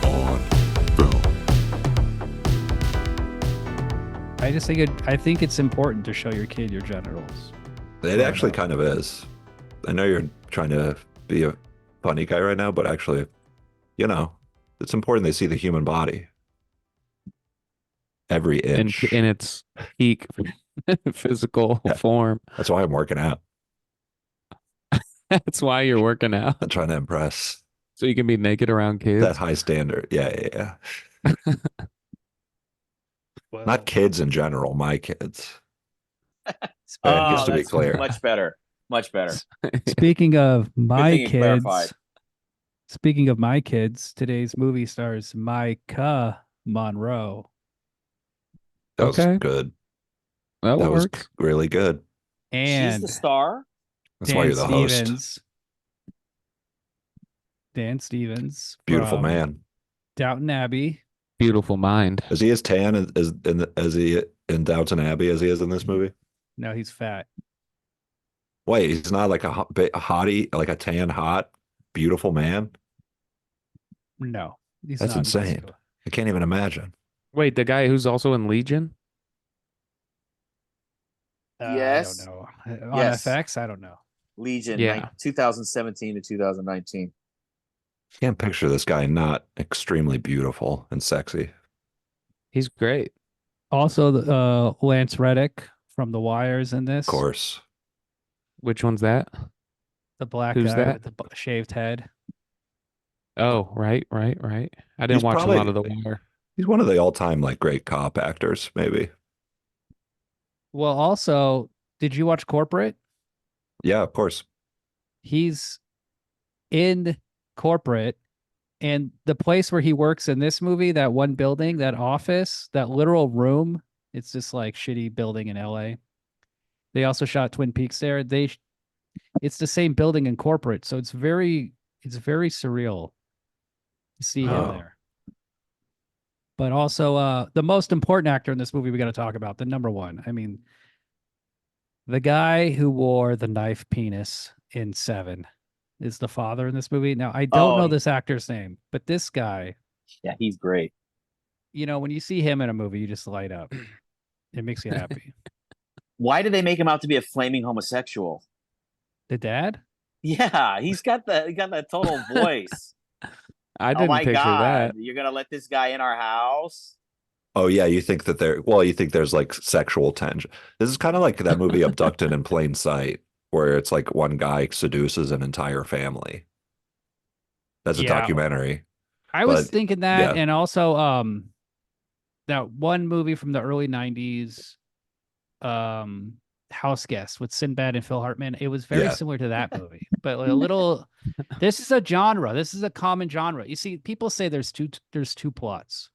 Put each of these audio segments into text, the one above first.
On film. I think it's important to show your kid your genitals. It actually kind of is. I know you're trying to be a funny guy right now, but actually, it's important they see the human body. Every inch. in its peak physical Yeah. form. That's why I'm working out. That's why you're working out. I'm trying to impress So you can be naked around that kids. high standard. Yeah. Not kids in general, my kids. Just to be that's clear. much better. Much better. Speaking of my thing you clarified. kids, speaking of my kids, today's movie stars Micah Monroe. That was Okay. good. That That was works. really good. She's And the star. That's why Dan you're the host. Stevens. Dan Stevens. Beautiful from man. Downton Abbey. Beautiful mind. Is he as tan as he in Downton Abbey as he is in this movie? No, he's fat. Wait, he's not like a hottie, like a tan, hot, beautiful man? No, he's That's not insane. I can't even imagine. Wait, the guy who's also in Legion? Yes. I don't know. On Yes. FX, I don't know. Legion. Yeah. 2017 to 2019. Can't picture this guy not extremely beautiful and sexy. He's great. Also, Lance Reddick from The Wires in this. Of course. Which one's that? The black Who's guy that? with the shaved head. Oh, right. I didn't He's watch probably- a lot of The Wire. He's one of the all-time like great cop actors, maybe. Well, also, did you watch Corporate? Yeah, of course. He's in Corporate, and the place where he works in this movie, that one building, that office, that literal room, it's this like shitty building in LA. They also shot Twin Peaks there. It's the same building in Corporate, so it's very surreal to see him Oh. there. But also, the most important actor in this movie we got to talk about, the number one. I mean, the guy who wore the knife penis in Seven is the father in this movie. Now, I don't know this actor's name, but this guy, Yeah, he's great. when you see him in a movie, you just light up. It makes you happy. Why did they make him out to be a flaming homosexual? The dad? Yeah, he got that total voice. I Oh didn't my picture God, that. you're gonna let this guy in our house? Oh yeah, you think that you think there's like sexual tension. This is kind of like that movie Abducted in Plain Sight, where it's like one guy seduces an entire family. That's a Yeah. documentary. I was But, thinking that, yeah. and also that one movie from the early 90s, House Guest with Sinbad and Phil Hartman. It was very Yeah. similar to that movie, but a little. This is a genre. This is a common genre. You see, people say there's two plots: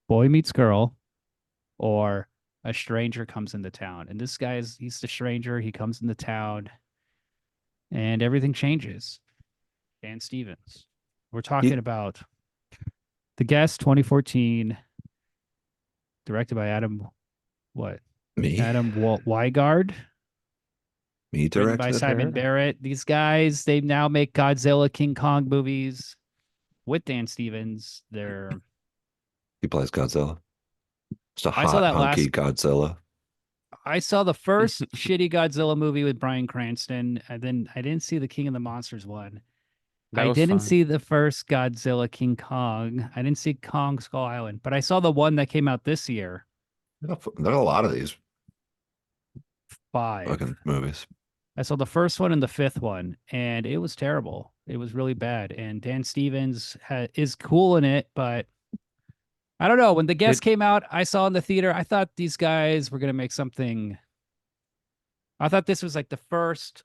boy meets girl, or a stranger comes into town. And this he's the stranger. He comes into town, and everything changes. Dan Stevens. We're talking about The Guest 2014, directed by Adam Weigard, Me written by directed. Simon Barrett. These guys, they now make Godzilla, King Kong movies with Dan Stevens. He plays Godzilla. Just a I saw hot, that hunky Godzilla. I saw the first shitty Godzilla movie with Bryan Cranston, and then I didn't see the King of the Monsters one. That I was didn't fun. see the first Godzilla, King Kong. I didn't see Kong Skull Island, but I saw the one that came out this year. There are a lot of these 5. fucking movies. I saw the first one and the 5th one, and it was terrible. It was really bad. And Dan Stevens is cool in it, but I don't know. When The Guest came out, I saw in the theater, I thought these guys were going to make something. I thought this was like the first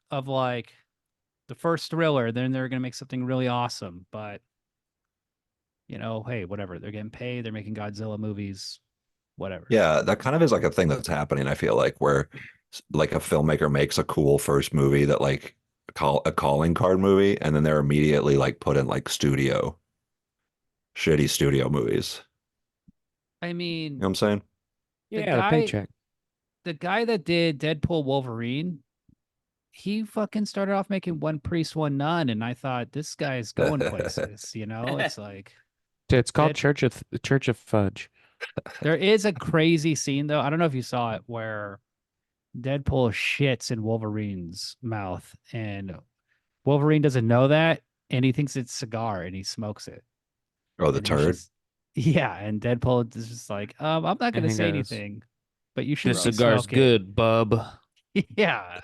thriller. Then they're going to make something really awesome. But, hey, whatever. They're getting paid. They're making Godzilla movies, whatever. Yeah, that kind of is like a thing that's happening, I feel like, where like a filmmaker makes a cool first movie that like a calling card movie, and then they're immediately like put in like shitty studio movies. I mean, You know what I'm saying? The Yeah, the guy- paycheck. the guy that did Deadpool Wolverine, he fucking started off making One Priest, One Nun, and I thought this guy's going places. It's like It's called Dead- Church of Fudge. there is a crazy scene though. I don't know if you saw it where Deadpool shits in Wolverine's mouth, and Wolverine doesn't know that, and he thinks it's cigar, and he smokes it. Oh, the And he's turd. just- yeah, and Deadpool is just like, I'm not And gonna he say goes, anything, but you should This be cigar's smoking." good, bub. Yeah,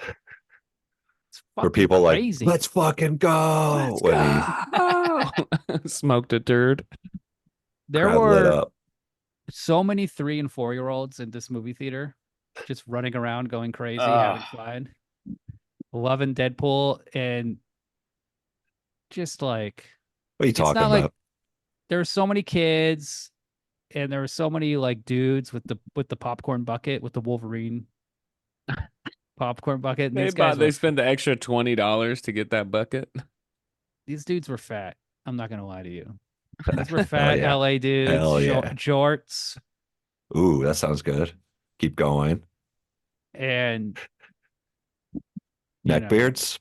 it's Where fucking people crazy. like, let's fucking go. When he Smoked a turd. There crowd lit were up. so many 3 and 4-year-olds in this movie theater, just running around, going crazy, having fun, loving Deadpool, and just like What are you it's talking not about? like there were so many kids, and there were so many like dudes with the popcorn bucket, with the Wolverine popcorn bucket, and They spent the extra $20 to get that bucket. these dudes were fat. I'm not gonna lie to you. These were Hell fat yeah. LA dudes, Hell yeah. jorts, Ooh, that sounds good. Keep going. and you know, Neckbeards.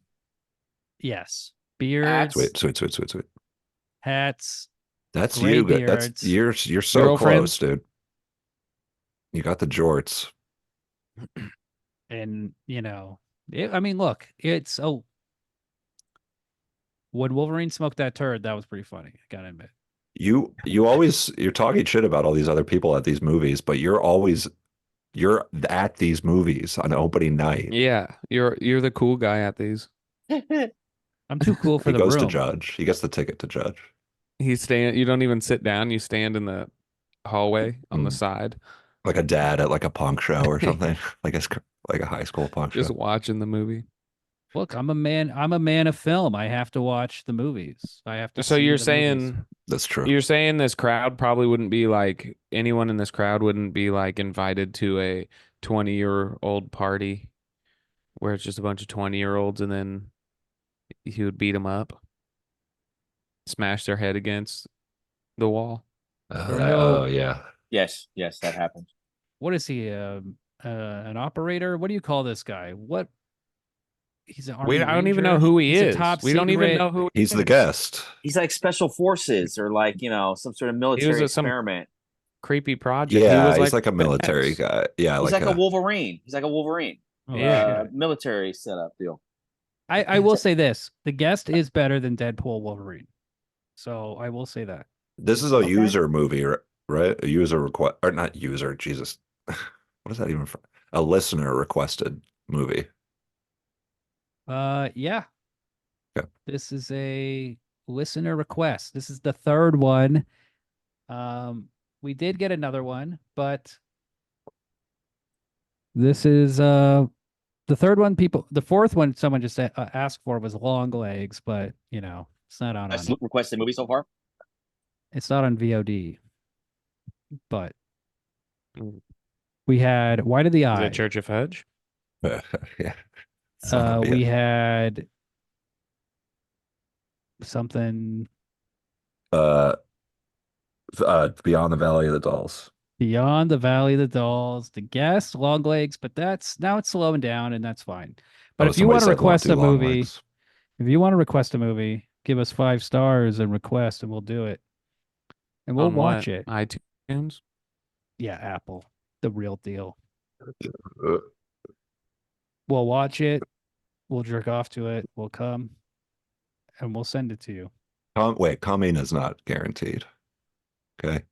yes, beards, Sweet. hats, That's gray you. That's beards. you're so Girlfriends? close, dude. You got the jorts. and I mean, look, it's when Wolverine smoked that turd, that was pretty funny. I gotta admit. You're talking shit about all these other people at these movies, but you're at these movies on opening night. Yeah, you're the cool guy at these. I'm too cool for He the goes to room. judge. He gets the ticket to judge. You don't even sit down, you stand in the hallway on the Mm. side, Like a dad at like a punk show or something. Like a high school punk just show. watching the movie. Look, I'm a man of film. I have to watch the movies. I have to So see you're the movies. saying That's true. you're saying this crowd probably wouldn't be like anyone in this crowd wouldn't be like invited to a 20-year-old party where it's just a bunch of 20-year-olds and then he would beat them up, smash their head against the wall. Oh yeah. Yes, that happens. What is he? An operator? What do you call this guy? What? He's an army I don't even ranger? know who he He's is. A top We don't even secret- know who He's the is. guest. He's like special forces or like some sort of military some experiment. creepy project. Yeah, he was he's like a military badass. guy. Yeah, He's like a Wolverine. He's like a Wolverine. Oh, Yeah. shit. Military setup deal. I will say this: the guest is better than Deadpool Wolverine. So I will say that. This is a Okay. user movie, right? A user request or not user, Jesus. What is that even for? A listener requested movie. Yeah. Okay. This is a listener request. This is the third one. We did get another one, but this is the third one. The fourth one someone just asked for was Long Legs, but it's not on. Best requested movie so far. It's not on VOD. But Mm. we had White of the Is Eye. it Church of Fudge? Yeah. Son of a We bitch. had something Beyond the Valley of the Dolls. Beyond the Valley of the Dolls, The Guest, Long Legs, but now it's slowing down and that's fine. But Oh, if you somebody want to said Long request Too a Long movie, Legs. if you want to request a movie, give us 5 stars and request, and we'll do it. And we'll On watch what? it. iTunes? Yeah, Apple, the real deal. We'll watch it. We'll jerk off to it. We'll come, and we'll send it to you. Wait, coming is not guaranteed. Okay. It's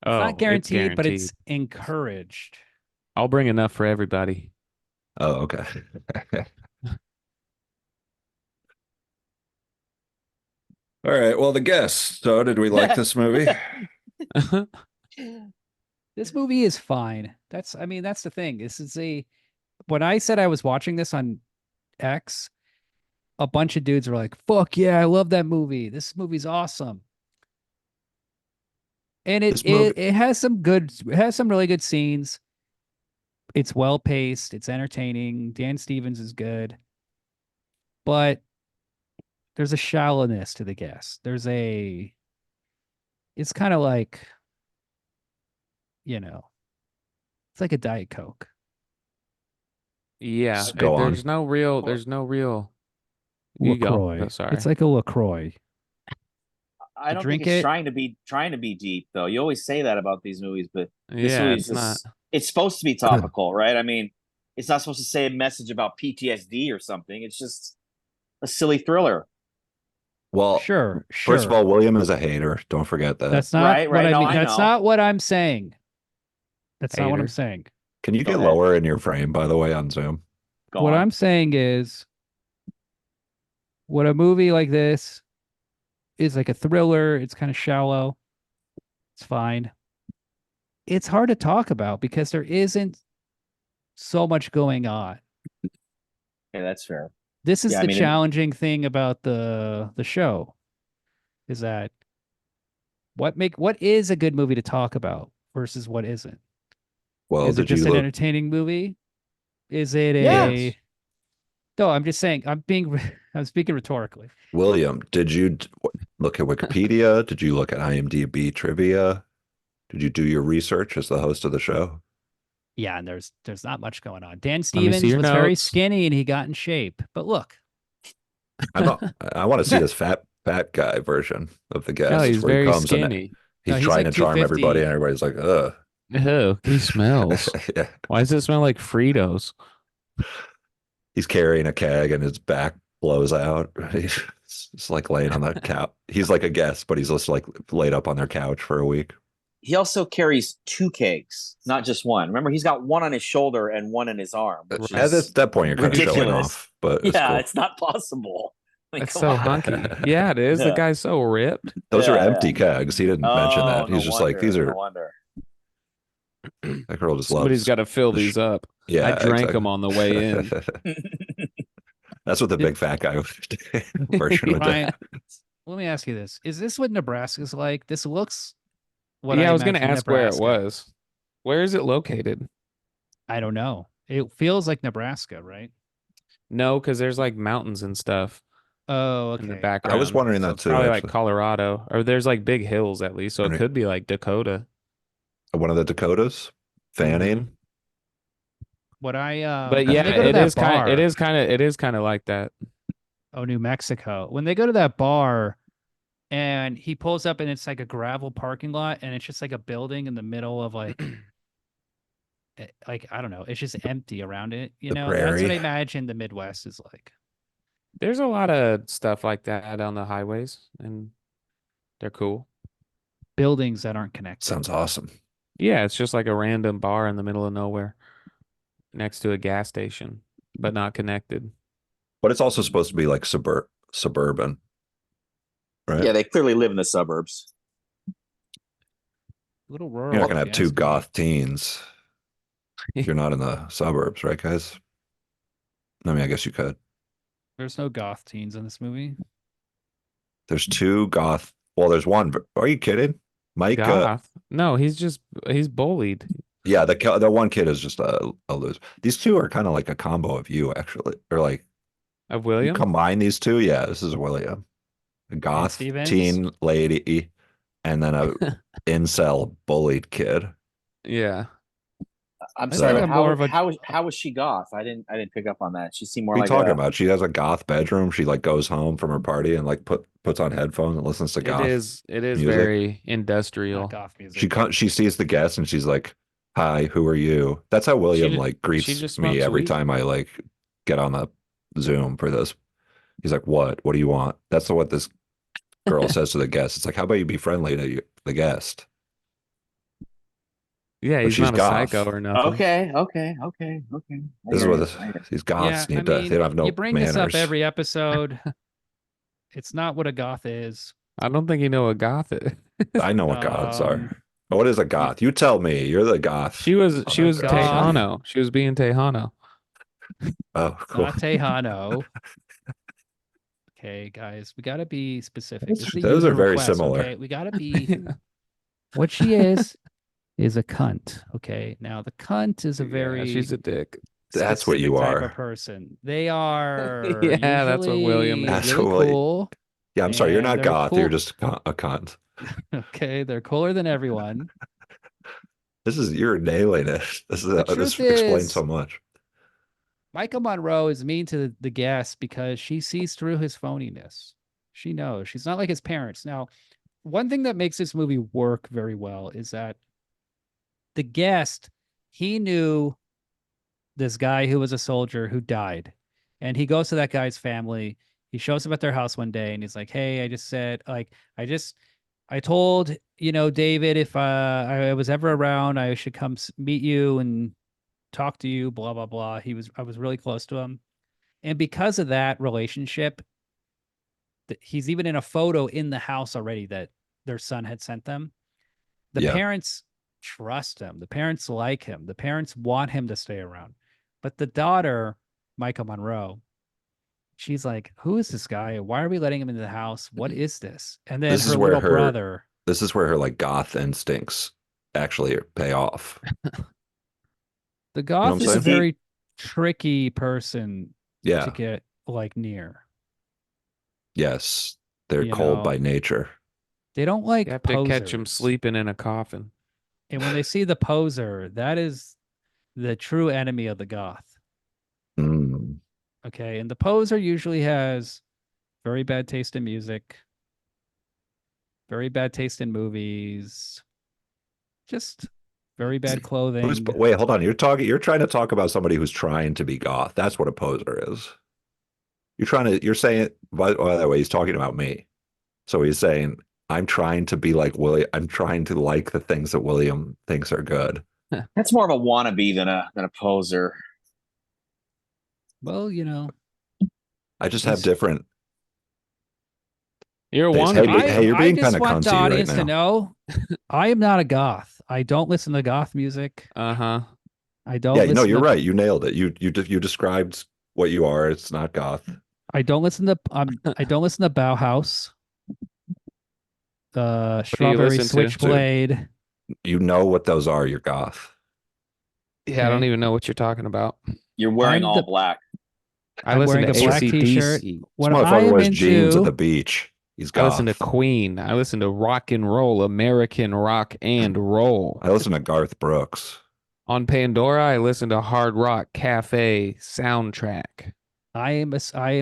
Oh, not guaranteed, but guaranteed. it's encouraged. I'll bring enough for everybody. Oh, okay. All right. Well, the guest. So, did we like this movie? This movie is fine. That's the thing. This is when I said I was watching this on X, a bunch of dudes were like, "Fuck yeah, I love that movie. This movie's awesome." And This movie- it has some really good scenes. It's well paced, it's entertaining. Dan Stevens is good. But there's a shallowness to the guest. It's kind of like you know, it's like a Diet Coke. Yeah, Go on. there's no real. There's no real. You go. LaCroix. Oh, sorry. It's like a LaCroix. I don't think drink it's it- trying to be deep though. You always say that about these movies, but this yeah, movie it's is not. just it's supposed to be topical, right? I mean, it's not supposed to say a message about PTSD or something. It's just a silly thriller. Well, Sure. first of all, William is a hater. Don't forget that. That's not Right, what right. I No, mean. I That's know. not what I'm saying. That's not what I'm Hater. saying. Can you Go get ahead. lower in your frame, by the way, on Zoom? Go What on. I'm saying is, what a movie like this is like a thriller. It's kind of shallow. It's fine. It's hard to talk about because there isn't so much going on. Yeah, that's fair. This is Yeah, I the mean, challenging thing about the show, is that what is a good movie to talk about versus what isn't. Well, Is it did you just an look? entertaining movie? Is it a Yes. No, I'm just saying, I'm speaking rhetorically. William, did you look at Wikipedia? Did you look at IMDb trivia? Did you do your research as the host of the show? Yeah, and there's not much going on. Dan me see Stevens your was very notes. skinny and he got in shape. But look, I'm not, I want to see this fat guy version of the guest. No, he's where he very comes and skinny. he's No, he's trying like to charm everybody, 250. and everybody's like, ugh. Ew, he smells. Yeah. Why does it smell like Fritos? He's carrying a keg and his back blows out. He's just like laying on the couch. He's like a guest, but he's just like laid up on their couch for a week. He also carries two kegs, not just one. Remember, he's got one on his shoulder and one in his arm. Which At is, that point, you're kind of showing ridiculous. off, but it's yeah, cool. it's not possible. Like, That's come so on. hunky. Yeah, it is. The Yeah. guy's so ripped. Those are Yeah, empty yeah. kegs. He didn't mention that. Oh, He's just like, these no are, wonder. that girl just Somebody's loves. got to fill the these up. Yeah, I drank exactly. them on the way in. That's what the big fat guy version would do. Ryan, let me ask you this: is this what Nebraska's like? This looks. What Yeah, I was going to imagine ask where it Nebraska. was. Where is it located? I don't know. It feels like Nebraska, right? No, because there's like mountains and stuff Oh, in the okay. background. I was wondering So that it's too. Probably like Actually. Colorado, or there's like big hills at least, so it Right. could be like Dakota. One of the Dakotas, Fanning. What I But when yeah, they go to it that is kind. bar- It is kind of like that. Oh, New Mexico. When they go to that bar and he pulls up and it's like a gravel parking lot and it's just like a building in the middle of like I don't know, it's just empty around it. You The know, that's what I prairie. imagine the Midwest is like. There's a lot of stuff like that on the highways, and they're cool. Buildings that aren't connected. Sounds awesome. Yeah, it's just like a random bar in the middle of nowhere, next to a gas station, but not connected. But it's also supposed to be like suburban, right? Yeah, they clearly live in the suburbs. Little rural. You're not gonna if have you two ask me. goth teens. You're not in the suburbs, right, guys? I mean, I guess you could. There's no goth teens in this movie. There's two goth. Well, there's one. Are you kidding? Mike. Goth? No, he's bullied. Yeah, the one kid is just a loser. These two are kind of like a combo of you, actually, or like Of you William? combine these two. Yeah, this is William, a goth Stevens? teen lady, and then a incel bullied kid. Yeah. I'm I sorry, think but I'm more of a- how was she goth? I didn't pick up on that. She seemed more What are you like talking a, about? She has a goth bedroom. She like goes home from her party and like puts on headphones and listens to goth. It is music. very industrial. Not goth music. She sees the guest and she's like, "Hi, who are you?" That's how William ju- like she greets just me smokes every weed? time I like get on the Zoom for this. He's like, "What? What do you want?" That's what this girl says to the guest. It's like, "How about you be friendly to the guest?" Yeah, But he's she's not a goth. psycho or nothing. okay. I This is hear what you, I hear you. these goths Yeah, I need to. mean, They don't have no you bring manners. this up every episode. It's not what a goth is. I don't think you know what goth is. I know what goths are. Um, What is a goth? You tell me. You're the goth. She was Oh my God. Tejano. She was being Tejano. Oh, cool. Not Tejano. Okay, guys, we gotta be specific. This is a Those are user very request, similar. Okay? We gotta be. What she is a cunt. Okay, now the cunt is a Yeah, very she's a dick. That's what you specific type are. of person. They are Yeah, that's what William usually is. That's really what William- cool. Yeah, I'm sorry. You're And not they're goth. You're cool. just a cunt. Okay, they're cooler than everyone. You're nailing it. This truth explains is- so much. Micah Monroe is mean to the guest because she sees through his phoniness. She knows. She's not like his parents. Now, one thing that makes this movie work very well is that the guest, he knew this guy who was a soldier who died. And he goes to that guy's family. He shows up at their house one day and he's like, "Hey, I just said, like, I told, David, if I was ever around, I should come meet you and talk to you, blah, blah, blah." I was really close to him. And because of that relationship, he's even in a photo in the house already that their son had sent them. The Yeah. parents trust him. The parents like him. The parents want him to stay around. But the daughter, Micah Monroe, she's like, "Who is this guy? Why are we letting him into the house? What is this?" And then This is her where little brother. This is where her like goth instincts actually pay off. The what goth I'm is a saying? very tricky person Yeah. to get like near. Yes. They're You cold know, by nature. They don't like You have to catch him posers. sleeping in a coffin. And when they see the poser, that is the true enemy of the goth. Mm. Okay. And the poser usually has very bad taste in music, very bad taste in movies, just very bad clothing. Wait, hold on. You're trying to talk about somebody who's trying to be goth. That's what a poser is. You're saying, by the way, he's talking about me. So he's saying, I'm trying to be like William. I'm trying to like the things that William thinks are good. That's more of a wannabe than a poser. Well, I just have He's- different. You're a Hey, wannabe. hey, you're being I just kinda want the cunty right audience to know I am not a goth. I don't listen to goth music. Uh-huh. I don't Yeah, listen no, you're to, right. You nailed it. You described what you are. It's not goth. I don't listen to I don't listen to Bauhaus. do you Strawberry listen to? Switchblade. You know what those are. You're goth. Yeah, I don't Okay. even know what you're talking about. You're wearing I'm all the- black. I I'm listen wearing to a black t-shirt. AC/DC. What This I motherfucker am wears jeans at into, the beach. He's I goth. listen to Queen. I listen to rock and roll, American rock and roll. I listen to Garth Brooks. On Pandora, I listen to Hard Rock Cafe soundtrack. I am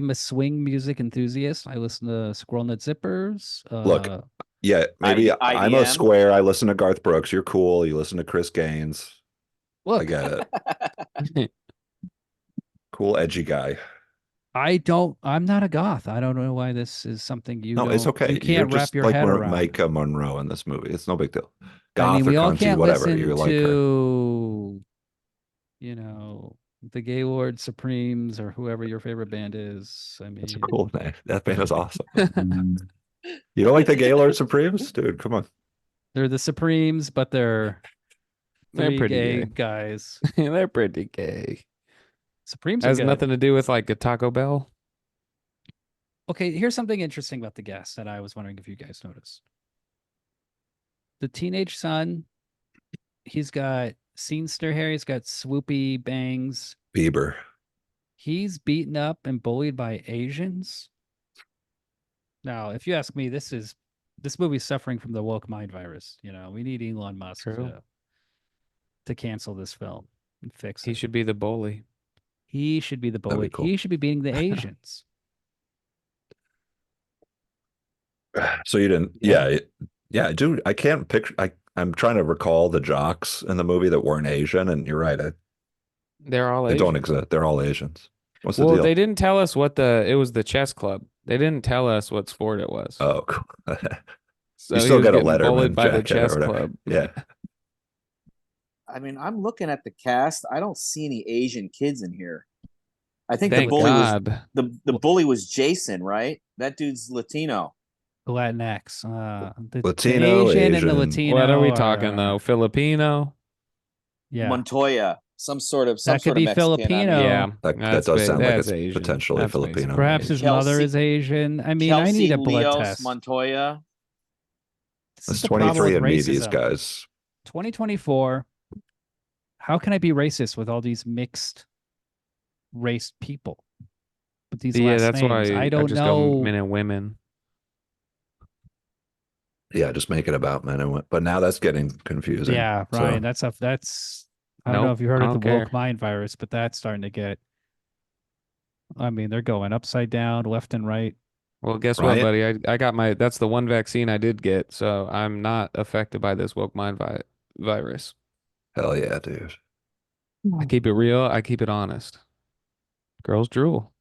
a swing music enthusiast. I listen to Squirrel Nut Zippers. Look, Yeah, maybe I'm a IBM. square. I listen to Garth Brooks. You're cool. You listen to Chris Gaines. I look, get it. Cool, edgy guy. I'm not a goth. I don't know why this is something you No, it's don't- okay. You You're can't wrap just your like head around. Micah Monroe in this movie. It's no big deal. I Goth mean, we or all cunty, can't whatever. listen You like her. to, the Gaylord Supremes or whoever your favorite band is. I mean, That's a cool name. That band is awesome. You don't like the Gaylord Supremes? Dude, come on. they're the Supremes, but they're They're three pretty gay gay. guys. They're pretty gay. Supremes are Has good. nothing to do with like a Taco Bell. Okay, here's something interesting about the guest that I was wondering if you guys noticed. The teenage son, he's got scenester hair, he's got swoopy bangs. Bieber. He's beaten up and bullied by Asians. Now, if you ask me, this movie's suffering from the woke mind virus. We need Elon Musk True. to cancel this film and fix He it. should be the bully. He should be the That'd be bully. cool. He should be beating the Asians. So you didn't, Yeah. yeah, dude. I can't picture. I'm trying to recall the jocks in the movie that weren't Asian, and you're right. They're all They Asian. don't exist. They're all Asians. What's the Well, deal? they didn't tell us what it was the chess club. They didn't tell us what sport it was. Oh, cool. So you he still was get a getting Letterman bullied by the jacket or chess whatever. club. Yeah. I mean, I'm looking at the cast. I don't see any Asian kids in here. I think Thank the bully God. was the bully was Jason, right? That dude's Latino. Latinx. The Latino, Asian and the Asian. Latino. What are we talking though? Filipino? Yeah. Montoya, some That sort could of be Mexican. I mean, Filipino. Yeah, That that's does ba- sound like that's it's Asian. potentially That's Filipino. basically Perhaps his mother Kelsey- is Asian. I mean, I Kelsey need a blood Leos test. Montoya. This It's is the problem 23 with and me, these racism. guys. 2024. How can I be racist with all these mixed race people? With these Yeah, last that's names? why I don't just know. go men and women. Yeah, just make it about men and women. But now that's getting confusing. Yeah, So, Ryan, I don't know Nope, if you heard I of the don't care. woke mind virus, but that's starting to get, I mean, they're going upside down, left and right. Well, guess what, Ryan, buddy? I got that's the one vaccine I did get, so I'm not affected by this woke mind virus. hell yeah, dude. I keep it real. I keep it honest. Girls drool.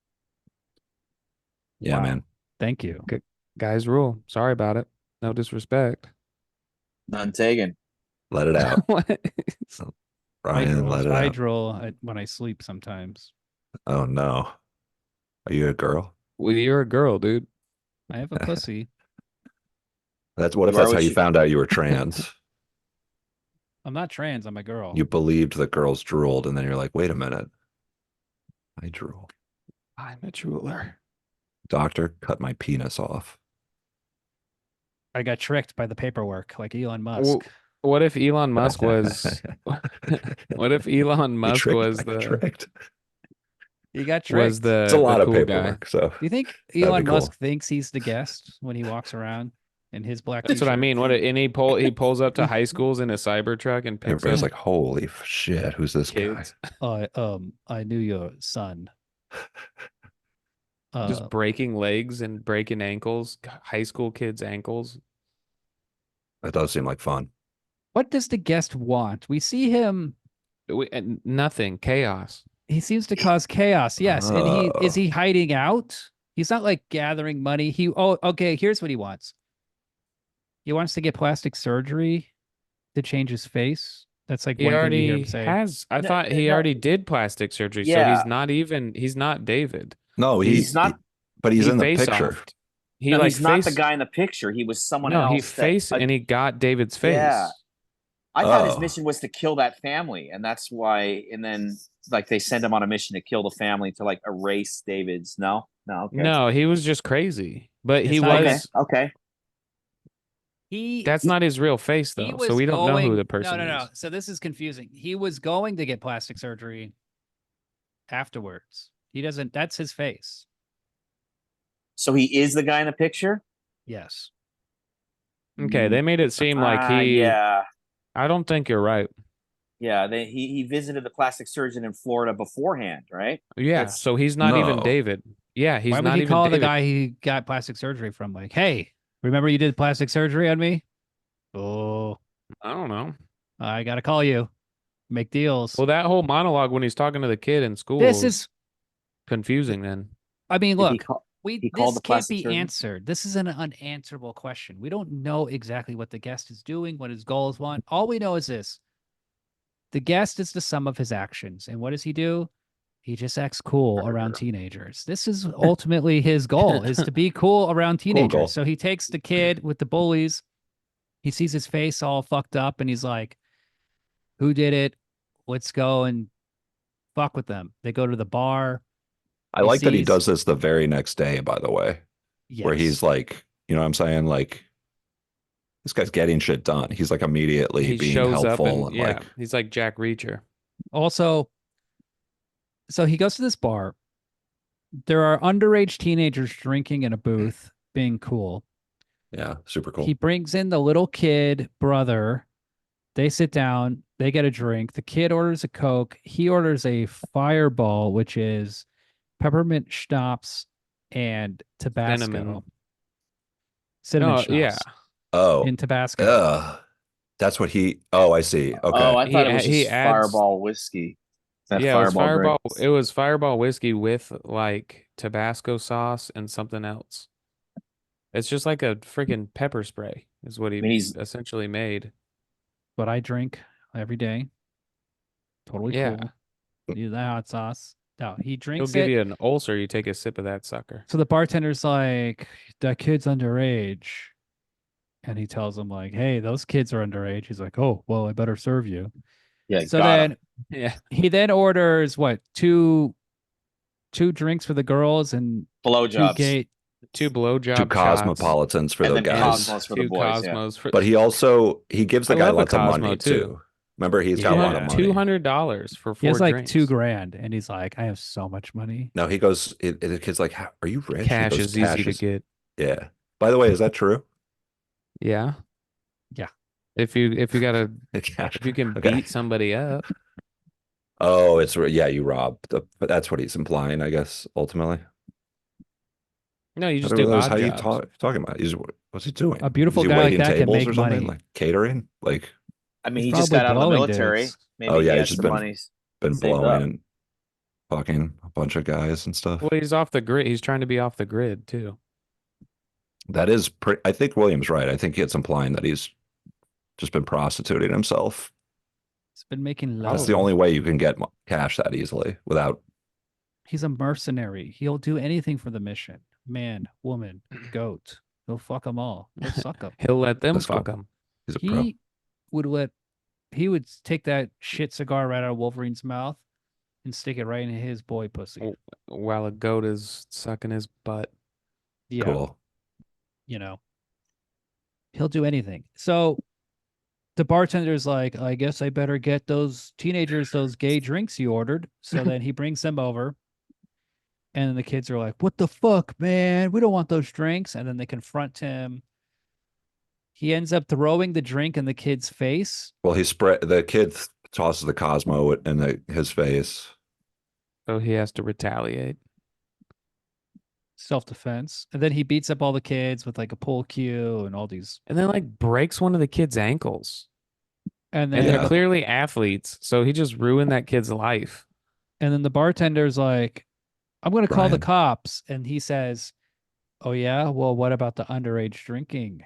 Yeah, Wow. man. Thank you. Guys rule. Sorry about it. No disrespect. None taken. Let it out. What? Ryan, let it I out. drool when I sleep sometimes. Oh no. Are you a girl? Well, you're a girl, dude. I have a pussy. That's what if You are that's how what you you- found out you were trans? I'm not trans. I'm a girl. You believed that girls drooled, and then you're like, wait a minute. I drool. I'm a drooler. Doctor, cut my penis off. I got tricked by the paperwork, like Elon Musk. Well, what if Elon Musk was? What if Elon You Musk tricked, was I got the tricked. He got tricked. was the It's a lot of cool guy? paperwork. So Do you think be Elon cool. Musk thinks he's the guest when he walks around in his black That's what I t-shirt? mean. And he pulls up to high schools in a Cybertruck and picks everybody's up like, holy shit, who's this kids, I knew your son. just breaking legs and breaking ankles, high school kids' ankles. guy? That does seem like fun. What does the guest want? We see him. And nothing, chaos. He seems to cause chaos. Yes, and is Oh. he hiding out? He's not like gathering money. Okay. Here's what he wants. He wants to get plastic surgery to change his face. That's like He one thing you hear already him say. has. I No, thought he no. already did plastic surgery, so Yeah. he's not David. No, He's not- but he's He in the face picture. offed. He No, like he's not the face- guy in the picture. He was someone No, he else. face and he got David's face. Yeah. I thought his Oh. mission was to kill that family, and that's why. And then, like, they send him on a mission to kill the family to like erase David's. No, okay. No, he was just crazy. But he It's not- was. Okay. That's not his real face He though, was so we don't know who going- the person No. is. So this is confusing. He was going to get plastic surgery afterwards. He doesn't. That's his face. So he is the guy in the picture. Yes. Okay, they made it seem like he. Yeah. I don't think you're right. Yeah. He visited the plastic surgeon in Florida beforehand, right? Yeah, That's- so he's not even No. David. Yeah, he's Why would not he even call David. the guy he got plastic surgery from? Like, hey, remember you did plastic surgery on me? Oh, I don't know. I gotta call you. Make deals. Well, that whole monologue when he's talking to the kid in school This is. confusing. Then I mean, Did he look. call- We He called this the can't plastic be surgeon? answered. This is an unanswerable question. We don't know exactly what the guest is doing, what his goals want. All we know is this: the guest is the sum of his actions, and what does he do? He just acts cool around teenagers. This is ultimately his goal: is to be cool around teenagers. goal. So he takes the kid with the bullies. He sees his face all fucked up, and he's like, "Who did it? Let's go and fuck with them." They go to the bar. I He like that he sees- does this the very next day, by the way, where he's Yes. like, you know what I'm saying? Like, this guy's getting shit done. He's like immediately he being shows up helpful and and yeah, like, he's like Jack Reacher. Also, so he goes to this bar. There are underage teenagers drinking in a booth, being cool. yeah, super cool. He brings in the little kid brother. They sit down, they get a drink. The kid orders a Coke. He orders a Fireball, which is peppermint schnapps and Tabasco. Cinnamon Oh, schnapps yeah. Oh, in Tabasco. that's what he. Oh, I see. Okay. Oh, I thought it was He just adds- Fireball whiskey. That Yeah, it was Fireball. drink. It was Fireball whiskey with like Tabasco sauce and something else. It's just like a freaking pepper spray, is what he mean, he's- essentially made. What I drink every day. Totally Yeah. cool. Use that hot sauce. No, he He'll drinks give it. you an ulcer. You take a sip of that sucker. So the bartender's like, that kid's underage. And he tells him, like, hey, those kids are underage. He's like, oh, well, I better serve you. Yeah. So got then him. Yeah, he then orders what, two drinks for the girls and two Blowjobs. gay. two blowjob Two shots, cosmopolitans for And the then guys. Cosmos for the two boys. Yeah. Cosmos for. But he gives the I guy love a lots of Cosmo, money too. too. Remember, he's got a lot of $200 money. $200 for 4 He has like drinks. $2,000. And he's like, I have so much money. No, he goes. The kid's like, "Are you rich?" He Cash goes, is "Cash easy to is-" get. Yeah. By the way, is that true? Yeah. Yeah. If you gotta Cash. if you can Okay. beat somebody up. Oh, yeah, you rob. But that's what he's implying, I guess, ultimately. No, you I just don't do realize odd how you jobs. talking about. What's he doing? A beautiful Is he guy like waiting that can tables make or something? money. Like catering? Like, I mean, He's he just probably got out of the blowing military. dudes. oh Maybe yeah, he he's had just some money. been saved blowing up. and fucking a bunch of guys and stuff. Well, he's off the grid. He's trying to be off the grid too. That is pretty. I think William's right. I think it's implying that he's just been prostituting himself. He's been making Oh. That's love. the only way you can get cash that easily without. He's a mercenary. He'll do anything for the mission. Man, woman, goat. He'll fuck them all. He'll suck them. He'll let them That's fuck cool. him. He's a pro. He would let. He would take that shit cigar right out of Wolverine's mouth and stick it right in his boy pussy. Oh. While a goat is sucking his butt. Yeah, Cool. you know, he'll do anything. So the bartender's like, I guess I better get those teenagers those gay drinks you ordered. So then he brings them over. And then the kids are like, what the fuck, man? We don't want those drinks. And then they confront him. He ends up throwing the drink in the kid's face. Well, the kid tosses the Cosmo in his face. So he has to retaliate. Self-defense. And then he beats up all the kids with like a pull cue and all these. And then like breaks one of the kids' ankles. And then And Yeah. they're clearly athletes. So he just ruined that kid's life. and then the bartender's like, I'm gonna call the Brian. cops. And he says, oh yeah? Well, what about the underage drinking?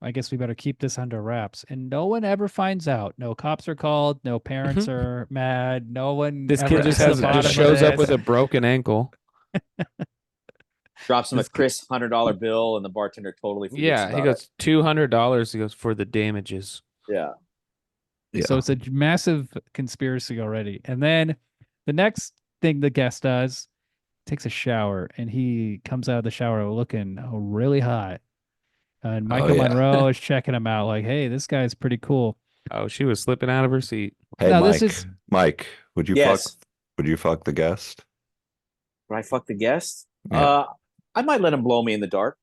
I guess we better keep this under wraps. And no one ever finds out. No cops are called. No parents are mad. No one. This ever kid just gets to the bottom just of shows up this. with a broken ankle. Drops him a This kid- Chris $100 bill, and the bartender totally forgets Yeah, he about goes $200. He goes for the damages. it. Yeah. Yeah. So it's a massive conspiracy already. And then the next thing the guest does, takes a shower, and he comes out of the shower looking really hot. And Michael yeah. Monroe is checking him out, like, hey, this guy's pretty cool. Oh, she was slipping out of her seat. Hey, No, Mike. this is- Mike, would you Yes. fuck the guest? Would I fuck the guest? Yeah. I might let him blow me in the dark.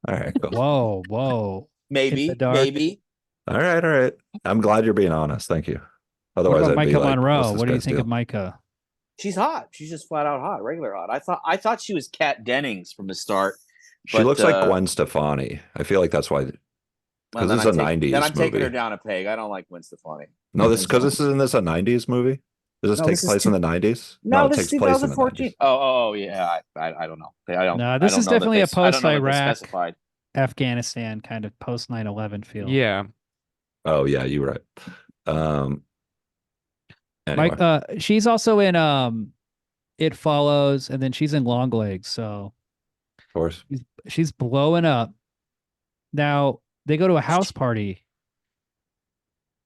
All right. Cool. Whoa, whoa. Maybe. the dark? Maybe. All right. I'm glad you're being honest. Thank you. What Otherwise, about I'd be Micah like, Monroe? what's this What do you guy's think deal? of Micah? She's hot. She's just flat out hot, regular hot. I thought she was Kat Dennings from the start. She but, looks like Gwen Stefani. I feel like that's why. Well, 'Cause then it's a I take- 90s Then I'm taking her movie. down a peg. I don't like Gwen Stefani. No, this isn't this a 90s movie? Does this No, take this is place in the 90s? No, it this takes is place in the 2014. 90s. Oh, yeah. I don't know. I don't. No, I this don't is know that definitely a I don't know that they post-Iraq specified. Afghanistan kind of post 9/11 feel. Yeah. Oh yeah, you're right. Anyway, Mike, she's also in It Follows, and then she's in Long Legs, so of course. she's blowing up. Now they go to a house party,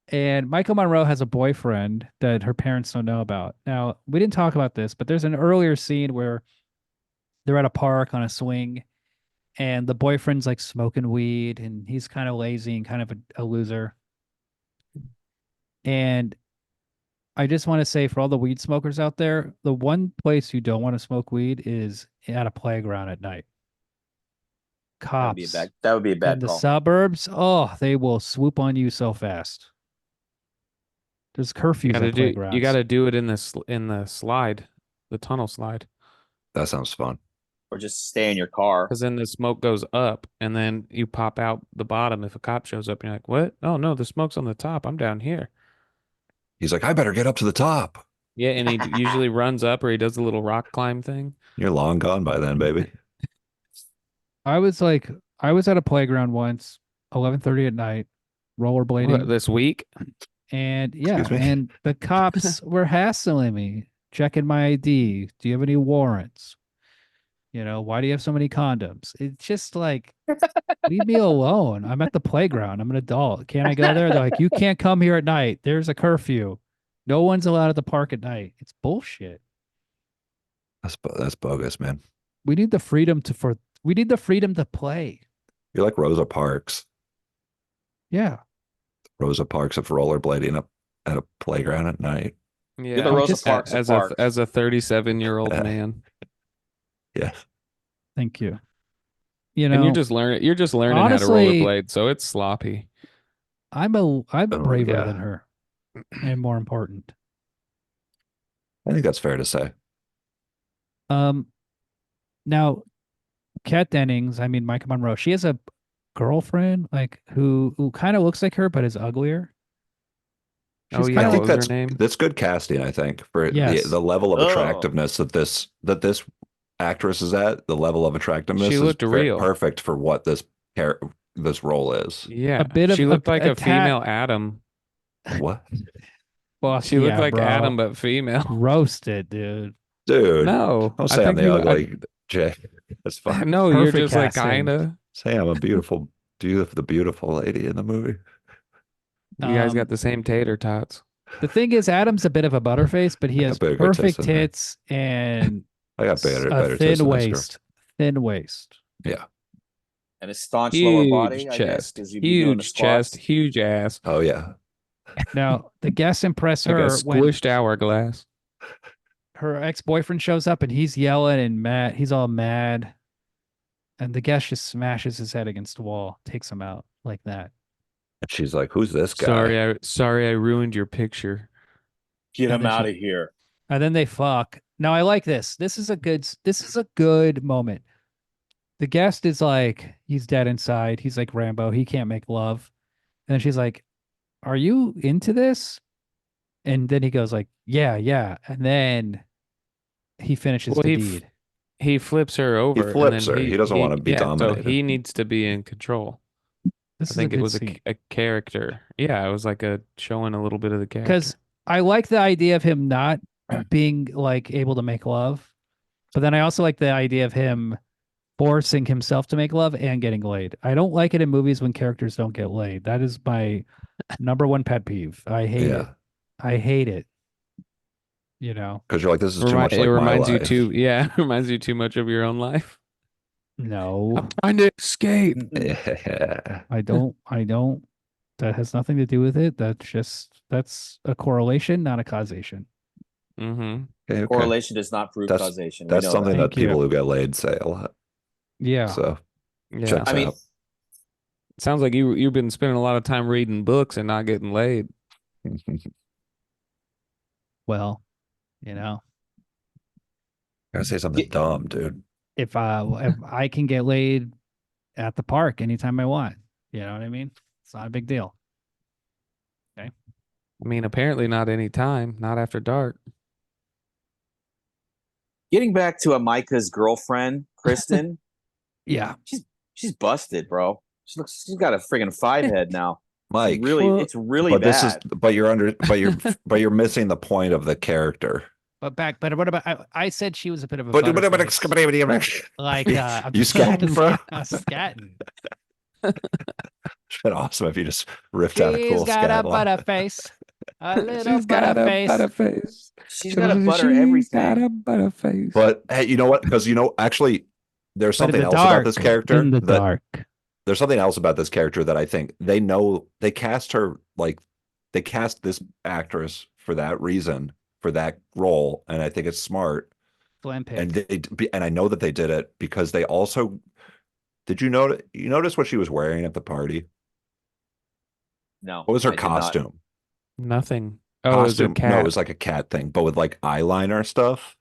and Michael Monroe has a boyfriend that her parents don't know about. Now we didn't talk about this, but there's an earlier scene where they're at a park on a swing, and the boyfriend's like smoking weed, and he's kind of lazy and kind of a loser. And I just want to say for all the weed smokers out there, the one place you don't want to smoke weed is at a playground at night. Cops That would be a in bad the call. suburbs, oh, they will swoop on you so fast. There's curfews at playgrounds. You got to do it in the slide, the tunnel slide, That sounds fun. Or just stay in your car. because then the smoke goes up, and then you pop out the bottom if a cop shows up. And you're like, "What? Oh no, the smoke's on the top. I'm down here." He's like, I better get up to the top. Yeah, and he usually runs up, or he does a little rock climb thing. You're long gone by then, baby. I was at a playground once, 11:30 at night, rollerblading. What, this week? And yeah, Excuse me? and the cops were hassling me, checking my ID. Do you have any warrants? Why do you have so many condoms? It's just like, leave me alone. I'm at the playground. I'm an adult. Can't I go there? They're like, you can't come here at night. There's a curfew. No one's allowed at the park at night. It's bullshit. That's bogus, man. We need the freedom to play. You're like Rosa Parks. Yeah. Rosa Parks of rollerblading up at a playground at night. Yeah, the Rosa just- Parks of as Parks. a 37-year-old man. Yeah. Thank you. You know, And you're just learning how to honestly, rollerblade, so it's sloppy. I'm Oh, braver yeah. than her, and more important. I think that's fair to say. Um, now Kat Dennings, I mean Micah Monroe, she has a girlfriend like who kind of looks like her but is uglier. Oh, She's yeah, kind I of think what was her name? that's good casting. I think for yes. the level of Oh, attractiveness that this actress is at, the level of attractiveness She is looked real. perfect for what this role is. Yeah, A bit of she looked like a a female Adam. What, Fuck She looked yeah, like bro. Adam, but female. Roasted, dude. dude? No, Don't I say I'm think the you. ugly, Jay. That's fine. No, you're Perfect just like casting. kinda. Say I'm a beautiful, the beautiful lady in the movie. You guys Um, got the same tater tots. The thing is, Adam's a bit of a butterface, but he I has got bigger tits perfect than her. tits and I got better a tits thin than this girl. waist. Thin waist. Yeah. and a staunch lower Huge body, I guess, chest, because you'd be doing the huge chest, squats. huge ass, Oh yeah. Now, the guests impress like a her when squished hourglass. her ex-boyfriend shows up and he's yelling and mad. He's all mad. And the guest just smashes his head against the wall, takes him out like that. And she's like, "Who's this guy?" Sorry, I ruined your picture. Get And him then out she- of here. And then they fuck. Now I like this. This is a good moment. The guest is like, he's dead inside. He's like Rambo. He can't make love. And then she's like, "Are you into this?" And then he goes like, "Yeah, yeah." And then he finishes Well, the he deed. He flips her over. flips and then her. He doesn't wanna be yeah, dominated. So he needs to be in control. This I is think a it good was scene. a character. Yeah, it was like a showing a little bit of the character. Because I like the idea of him not being like able to make love, but then I also like the idea of him forcing himself to make love and getting laid. I don't like it in movies when characters don't get laid. That is my number one pet peeve. I hate it. Yeah. I hate it. You know, Because you're like, this is too much like it my reminds you life. too. Yeah, it reminds you too much of your own life. no, I'm trying to escape. Yeah. I don't. That has nothing to do with it. That's a correlation, not a causation. Mm-hmm. Okay, okay. Correlation does not prove That's- causation. We That's know something that Thank you. people who get laid say a lot. Yeah. So Yeah. checks I mean, out. Sounds like you've been spending a lot of time reading books and not getting laid. Well, you know, Gotta say something dumb, dude. if I can get laid at the park anytime I want, you know what I mean? It's not a big deal. I mean, apparently not any time, not after dark. getting back to Micah's girlfriend, Kristen, Yeah. she's busted, bro. She's got a friggin' 5 head now. Mike, It's really but bad. this is but you're missing the point of the character. But what about I said she was a bit of a But butterface. Like you I'm scatting, bro? Scatting. It's been awesome if you just ripped out a She's cool got a scat line. butterface. A little She's got a butterface. butterface. She's got to butter She's got everything. a butterface. But hey, you know what? Because actually, there's But in something the else about this dark, character. in the that dark. There's something else about this character that I think they know. They cast her like they cast this actress for that reason, for that role, and I think it's smart. Slim pick. And I know that they did it because they also. Did you notice what she was wearing at the party? No. What was her I did not. costume? Nothing. Oh, it was a Costume? cat. No, it was like a cat thing, but with like eyeliner stuff.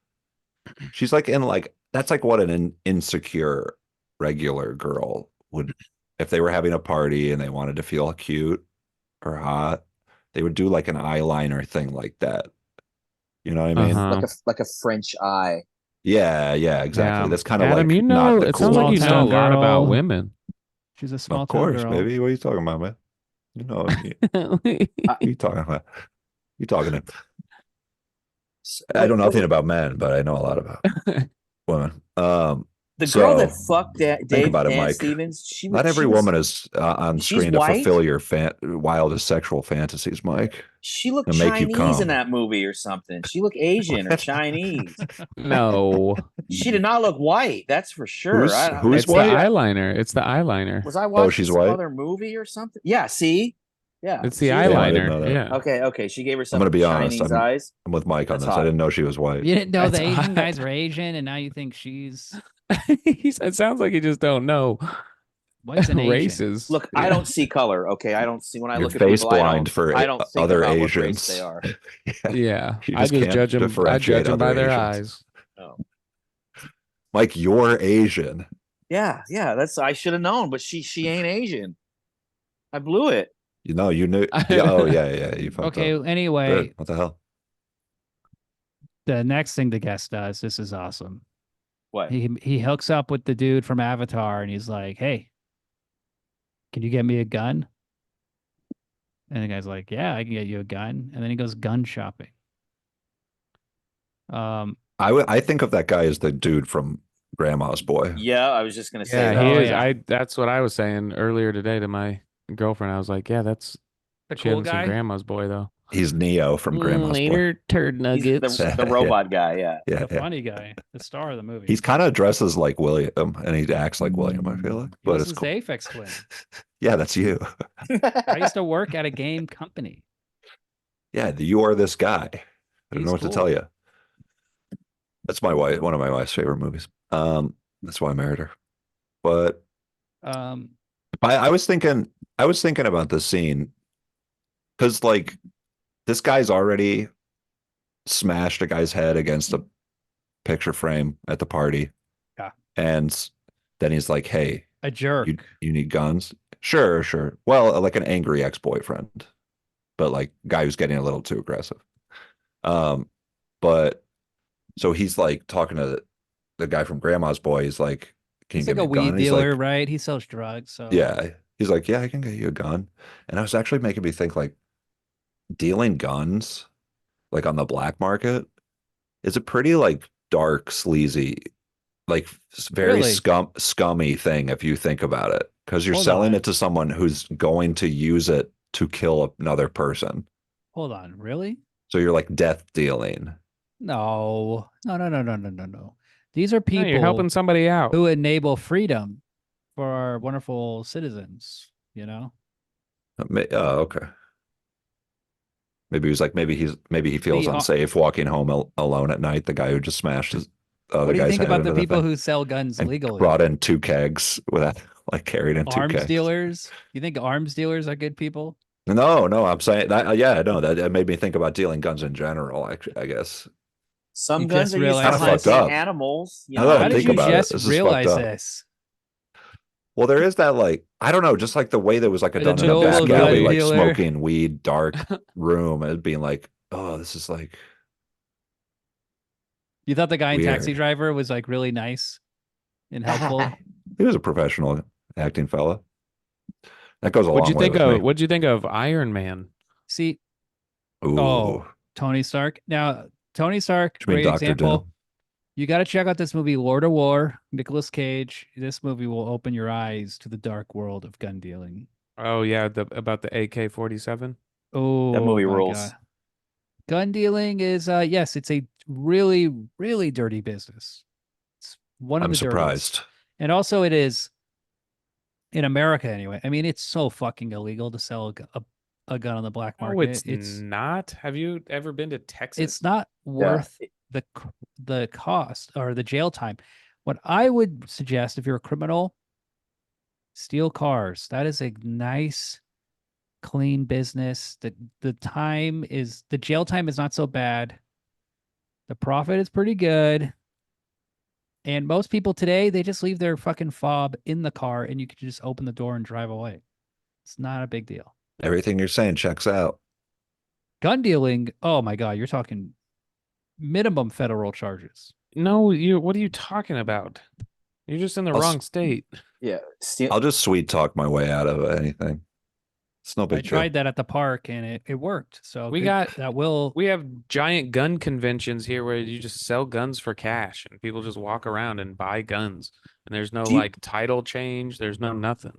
She's like in like that's like what an insecure regular girl would if they were having a party and they wanted to feel cute or hot, they would do like an eyeliner thing like that. You know what I mean? Uh-huh. Like a French eye. Yeah, exactly. Yeah. That's kind of Adam, like you not know, the it sounds like you coolest. know a Small lot town about girl. women. She's a small Of course, town girl. baby. What are you talking about, man? You know what you talking about? You talking to? I know nothing about men, but I know a lot about women. The girl that So, fucked think Dave about it, Dan Mike. Stevens. Not every woman is on she's screen to white? fulfill your wildest sexual fantasies, Mike. She looked And make you Chinese come. in that movie or something. She looked Asian or Chinese. No. She did not look white. That's for sure. Who's It's white? the eyeliner. It's the eyeliner. Was I watching she's some white? other movie or something? Yeah. See. Yeah. It's the she is I white. didn't know eyeliner. that. Yeah. Okay. She gave herself gonna be Chinese honest, eyes. I'm with Mike on That's this. hot. I didn't know she was white. You didn't know the That's Asian hot. guys were Asian, and now you think she's It sounds like you just don't know What's an Asian? races. Look, I don't see color. Okay, I don't see when I You're look at face people. blind for I don't think other about what race Asians. they are. Yeah, You I just just can't judge them. I differentiate judge them by other their Asians. eyes. No. Mike, you're Asian. Yeah, that's I should have known, but she ain't Asian. I blew it. You know, you knew. Yeah, oh yeah, you fucked Okay, up. anyway, Good. What the hell? the next thing the guest does, this is awesome. What? He hooks up with the dude from Avatar and he's like, "Hey, can you get me a gun?" And the guy's like, "Yeah, I can get you a gun." And then he goes gun shopping. I think of that guy as the dude from Grandma's Boy. Yeah, I was just gonna say Yeah, that. he Oh, is. yeah. That's what I was saying earlier today to my girlfriend. I was like, yeah, that's the she cool hasn't seen guy. Grandma's Boy though. He's Neo from Grandma's Boy. Later, turd He's nuggets. the Yeah. robot guy. Yeah. Yeah, The yeah. funny guy, the star of the movie. He's kind of dresses like William, and he acts like William. I feel like, He but was it's his cool. Aphex Twin. Yeah, that's you. I used to work at a game company. Yeah, you are this guy. I don't He's know what to cool. tell you. That's my wife. One of my wife's favorite movies. That's why I married her. But I was thinking about this scene because like this guy's already smashed a guy's head against a picture frame at the party. Yeah. And then he's like, "Hey, a jerk. you need guns?" Sure. Well, like an angry ex-boyfriend, but like guy who's getting a little too aggressive. But so he's like talking to the guy from Grandma's Boy. He's like, "Can He's you like get a me a gun?" weed And he's dealer, like, right? He sells drugs. So yeah. He's like, "Yeah, I can get you a gun." And I was actually making me think like dealing guns like on the black market is a pretty like dark, sleazy, like very Really? scummy thing if you think about it. Because you're Hold selling on. it to someone who's going to use it to kill another person. Hold on, really? So you're like death dealing. No. These are No, people you're helping somebody out. who enable freedom for our wonderful citizens, you know? Oh, okay. Maybe he was like, maybe he feels The- unsafe walking home alone at night. The guy who just smashed his other What do you guy's think head about the into people thing who sell guns and legally? brought in 2 kegs with like carried in 2 Arms kegs. dealers? You think arms dealers are good people? No, I'm saying that. Yeah, no, that made me think about dealing guns in general. Actually, I guess. Some You guns just are used for realized Kinda fucked hunting up. animals. You Now know, that I How did think you about it, just this is fucked realize up. this? Well, there is that like I don't know, just like the way that was like a The done in a Joel back gun alley, like dealer. smoking weed, dark room, and being like, oh, this is like You thought the guy in Taxi Weird. Driver was like really nice and helpful? he was a professional acting fella. That goes a long way with me. What'd you think of Iron Man? See, Ooh, oh, Tony Stark. Now, Tony Stark, you mean great Dr. example. Doom? You got to check out this movie, Lord of War, Nicolas Cage. This movie will open your eyes to the dark world of gun dealing. Oh yeah, about the AK-47. Oh, that movie my rules. God. Gun dealing is, yes, it's a really, really dirty business. It's one of I'm the dirtiest. surprised. And also, it is in America anyway. I mean, it's so fucking illegal to sell a gun on the black No, market. it's not. Have you ever been to Texas? It's not worth the cost or the jail time. What I would suggest if you're a criminal, steal cars. That is a nice, clean business. The jail time is not so bad. The profit is pretty good. And most people today, they just leave their fucking fob in the car and you can just open the door and drive away. It's not a big deal. Everything you're saying checks out. Gun dealing, oh my God, you're talking minimum federal charges. No, what are you talking about? You're just in the wrong state. Yeah, I'll just sweet talk my way out of anything. It's no I big deal. tried that at the park and it worked. So We have giant gun conventions here where you just sell guns for cash and people just walk around and buy guns. And there's no like title change. There's no nothing.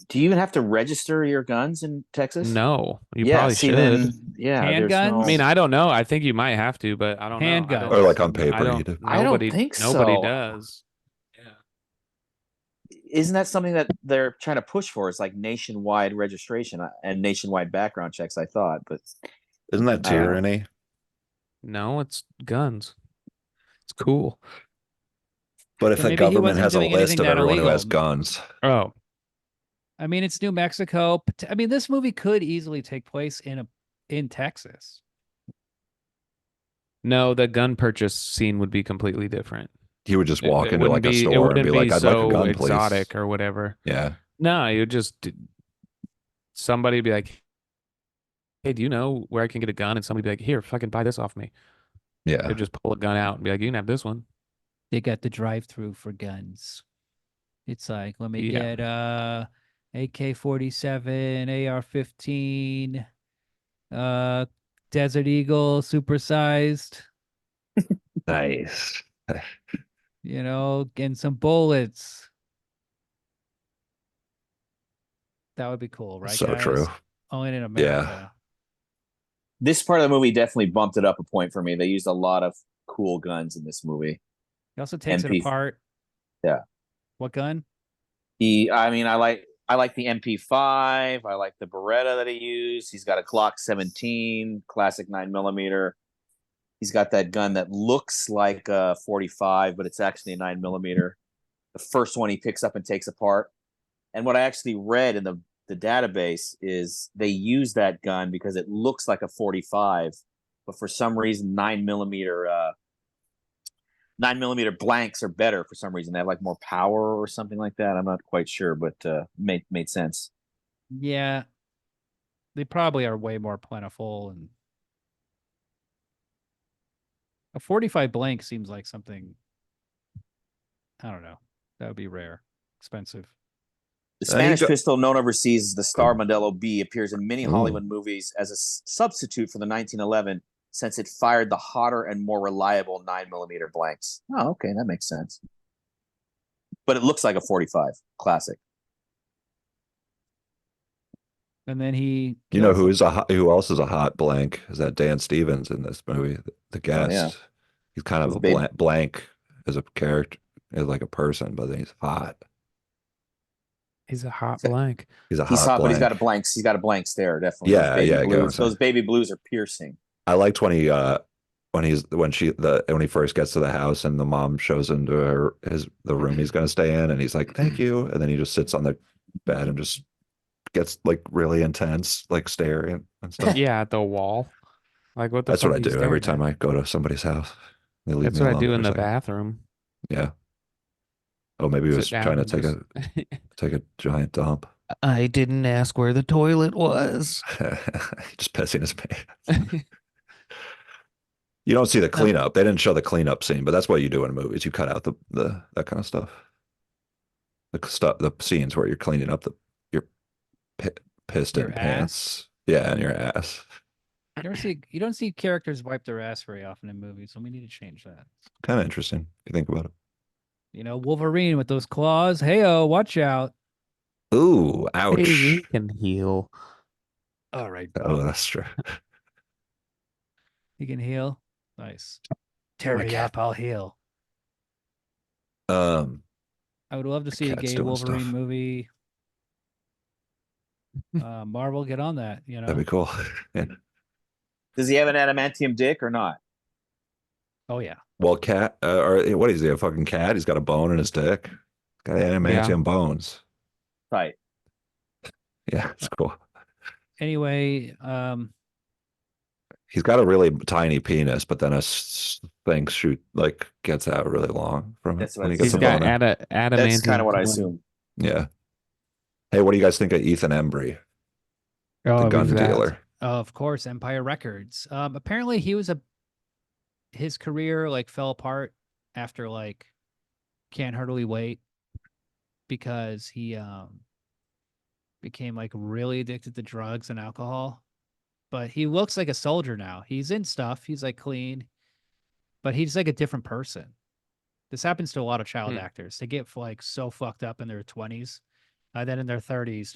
Do you even have to register your guns in Texas? No, you Yeah, probably see, should. then, yeah, there's Handguns? no. I mean, I don't know. I think you might have to, but I don't know. I Handguns. don't- Or like on I paper, you don't, do. I don't nobody, think nobody so. does. Yeah. Isn't that something that they're trying to push for? It's like nationwide registration and nationwide background checks. I thought, but Isn't that I don't know. tyranny? No, it's guns. It's cool. But if Then the maybe he government wasn't has a doing list anything of that everyone who has illegal. guns, Oh, I mean, it's New Mexico. I mean, this movie could easily take place in Texas. no, the gun purchase scene would be completely different. he would just It, walk it into wouldn't like a be. It store and wouldn't be be like, "I'd like a so gun, please." exotic or whatever. Yeah. No, you just somebody would be like, "Hey, do you know where I can get a gun?" And somebody would be like, "Here, fucking buy this off me." Yeah. They'd just pull a gun out and be like, "You can have this one." They got the drive-through for guns. It's like, let me Yeah. get AK-47, AR-15, Desert Eagle supersized, Nice. and some bullets. That would be cool, right, So guys? true. Only in Yeah. America. This part of the movie definitely bumped it up a point for me. They used a lot of cool guns in this movie. He also takes it MP. apart. Yeah. What gun? I like the MP5. I like the Beretta that he used. He's got a Glock 17, classic 9mm. He's got that gun that looks like a 45, but it's actually a 9mm. The first one he picks up and takes apart. And what I actually read in the database is they use that gun because it looks like a 45, but for some reason 9mm blanks are better for some reason. They have like more power or something like that. I'm not quite sure, but made sense. Yeah. They probably are way more plentiful, and a 45 blank seems like something, I don't know. That would be rare, expensive. The Then he Spanish go- pistol, known overseas as the Star Cool. Modelo B, appears in many Ooh. Hollywood movies as a substitute for the 1911, since it fired the hotter and more reliable 9mm blanks. Oh, okay, that makes sense. But it looks like a 45, classic. And then he You know kills who else is a hot blank? Is that Dan Stevens in this movie? The guest. yeah. He's kind of He's a a big- blank as a character, as like a person, but then he's hot. He's a hot So- blank. He's a He's hot hot, but he's got a blank. blank. He's got a blank stare, definitely. Yeah, yeah, I get what I'm Blues, saying. those baby blues are piercing. I liked when he when he first gets to the house and the mom shows him to the room he's gonna stay in, and he's like, "Thank you," and then he just sits on the bed and just gets like really intense, like staring and stuff. Yeah, at the wall. Like what the That's fuck what I are you do every staring time at? I go to somebody's house. They leave That's me what I alone do for in a the second. bathroom. Yeah. Oh, maybe he was Sit down trying to and take a giant dump. I didn't ask where the toilet was. Just pissing his pants. You don't see the cleanup. They didn't show the cleanup scene, but that's what you do in movies. You cut out the that kind of stuff. The scenes where you're cleaning up your pissed Your in pants. Yeah, and your ass. you don't see characters wipe their ass very often in movies, so we need to change that. Kind of interesting if you think about it. Wolverine with those claws. Hey-oh, watch out. Ooh, ouch. Hey, we can heal. All right, Oh, Bob. that's true. He can heal. Nice. Tear My me cat. up, I'll heal. Um, I would love to see a cat's gay doing Wolverine stuff. movie. Marvel, get on that. that'd be cool. And Does he have an adamantium dick or not? Oh yeah. well, cat or what is he? A fucking cat? He's got a bone in his dick. Got adamantium bones. Right. Yeah, it's cool. Anyway, He's got a really tiny penis, but then thing gets out really long from it That's what when I he gets He's a got boner. adamantium. That's kind of what I gun. assume. Yeah. Hey, what do you guys think of Ethan Embry, Oh, the gun who's that? dealer? of course, Empire Records. Apparently his career fell apart after Can't Hardly Wait, because he became really addicted to drugs and alcohol. But he looks like a soldier now. He's in stuff. He's clean, but he's a different person. This happens to a lot of child actors. They get so fucked up in their 20s. Then in their 30s,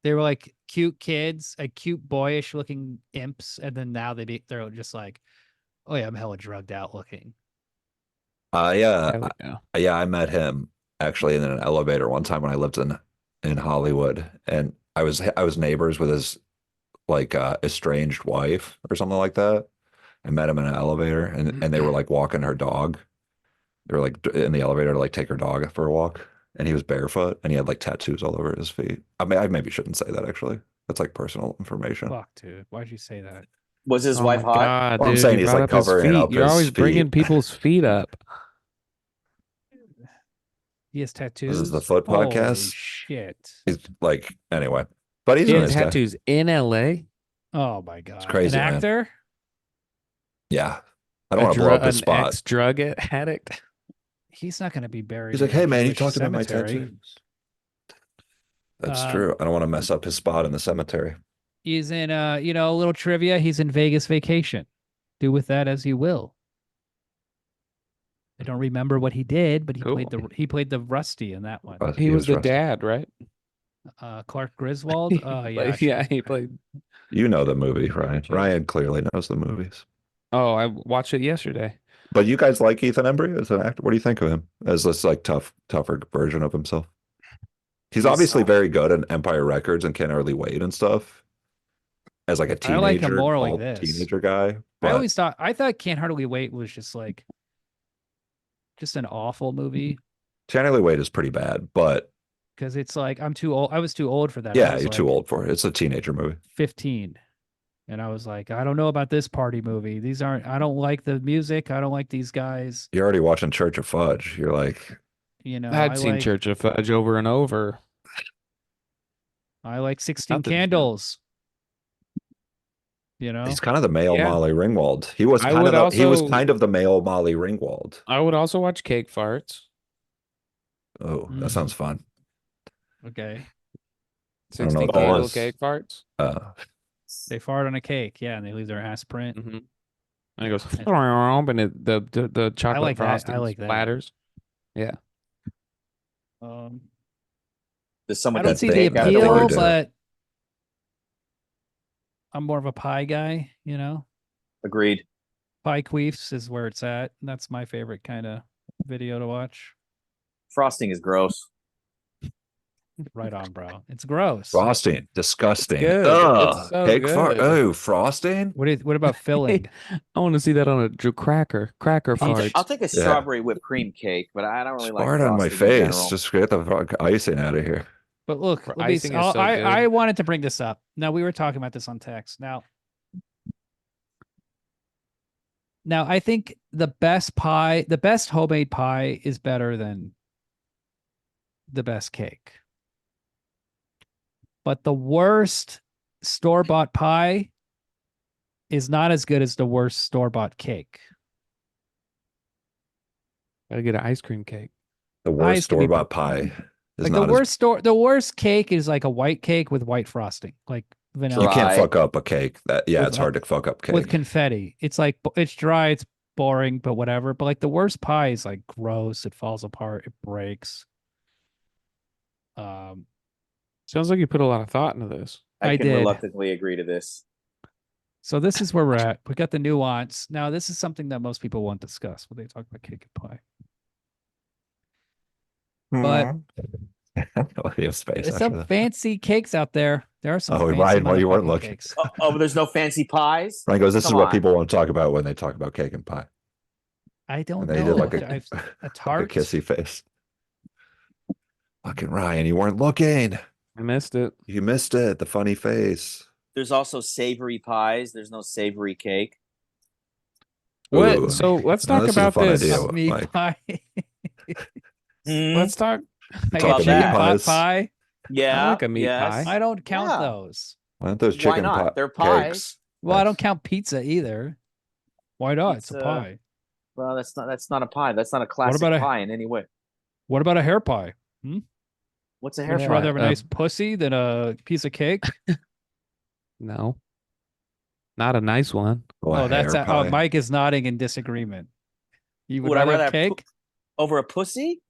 they were cute kids, cute boyish looking imps, and then now they're just oh yeah, I'm hella drugged out looking. Yeah, Hell yeah. yeah, I met him actually in an elevator one time when I lived in Hollywood, and I was neighbors with his estranged wife or something like that. and met him in an elevator, and they were like walking her dog. They were like in the elevator to like take her dog for a walk, and he was barefoot and he had like tattoos all over his feet. I mean, I maybe shouldn't say that actually. That's like personal information. Fuck, dude. Why'd you say that? Was his Oh wife my hot? God, Well, I'm dude, saying you he's, brought like, up his covering feet. up You're his always bringing feet. people's feet up. He has tattoos. This is the foot Holy podcast. shit. He's like anyway, but he's He a had nice guy. tattoos in LA. Oh my god. crazy, An man. actor? Yeah, I don't want to blow up his An spot. ex-drug addict. He's not going to be buried. He's in like, hey a man, you Jewish talked about my cemetery. tattoos. That's Um, true. I don't want to mess up his spot in the cemetery. He's in a little trivia. He's in Vegas Vacation. Do with that as you will. I don't remember what he did, but he played the Rusty in that one. He was the rusty. dad, right? Clark Griswold. Oh yeah, Like, yeah, he played. You know the movie, Ryan. Ryan clearly knows the movies. Oh, I watched it yesterday. But you guys like Ethan Embry as an actor? What do you think of him as this like tougher version of himself? He's obviously very good in Empire Records and Can't Hardly Wait and stuff. As like a teenager, I like him more like alt this. teenager guy. But I thought Can't Hardly Wait was just an awful movie Can't Hardly Wait is pretty bad, but because it's like I'm too old. I was too old for that. I yeah, was you're too old for it. It's a teenager movie. 15. And I was like, I don't know about this party movie. I don't like the music. I don't like these guys. You're already watching Church of Fudge. You're like, I'd seen Church of Fudge over and over. I like 16 Nothing's good. Candles. he's kind of the male Yeah. Molly Ringwald. He was I kind would of he was also- kind of the male Molly Ringwald. I would also watch Cake Farts. Oh, that sounds fun. Okay. I don't know 16 what that Candle is. Cake Farts. They fart on a cake. Yeah. And they leave their ass print. Mm-hmm. And it goes, and the chocolate like that. frosting I like that. splatters. Yeah. Does someone I don't That's see the big. I think appeal, you do. but I'm more of a pie guy, Agreed. Pie queefs is where it's at. That's my favorite kind of video to watch. Frosting is gross. Right on, bro. It's gross. Frosting, disgusting. good. Ugh, It's so cake fart. good. Oh, frosting. What about filling? I want to see that on a cracker farts. I'll take a strawberry whipped cream cake, but I don't really like Fart on my frosting in face. general. Just get the fuck icing out of here. But look, For let me, icing is so good. I wanted to bring this up. Now we were talking about this on text. Now I think the best homemade pie is better than the best cake. But the worst store-bought pie is not as good as the worst store-bought cake. Gotta get an ice cream cake. The Pies worst can be store-bought pie is Like not the worst cake is like a white cake with white frosting, like vanilla. You can't Dry. fuck up a cake. With- It's hard to fuck up cake. with confetti. It's like it's dry, it's boring, but whatever. But like the worst pie is like gross. It falls apart. It breaks. Sounds like you put a lot of thought into this. I can did. reluctantly agree to this. So this is where we're at. We got the nuance. Now this is something that most people won't discuss when they talk about cake and pie. But He has space there's after some that. fancy cakes out there. There are some. Oh, fancy Ryan, well, you weren't motherfucking looking. cakes. Oh, but there's no fancy pies? Ryan goes, this is Come what on. people want to talk about when they talk about cake and pie. I don't And they know. did like I've- a a tart. kissy face. Fucking Ryan, you weren't looking. I missed it. You missed it. The funny face. There's also savory pies. There's no savory cake. What? Ooh. So let's Now, talk this is a about fun this. idea. A meat Mike. pie. Let's talk. I Talking got chicken meat pot pies. pie. Yeah. I like a meat yes. pie. I don't count Yeah. those. Why aren't those Why chicken not? pot They're pies. cakes? Well, I Yes. don't count pizza either. Why not? It's a Pizza. pie. Well, that's not a pie. That's not a classic about a- pie in any way. What about a hair pie? What's a hair Would you pie? rather have a nice Um, pussy than a piece of cake? No, not a nice one. Oh, a that's hair oh, pie. Mike is nodding in disagreement. You would Would I rather rather have have cake? Over a pussy?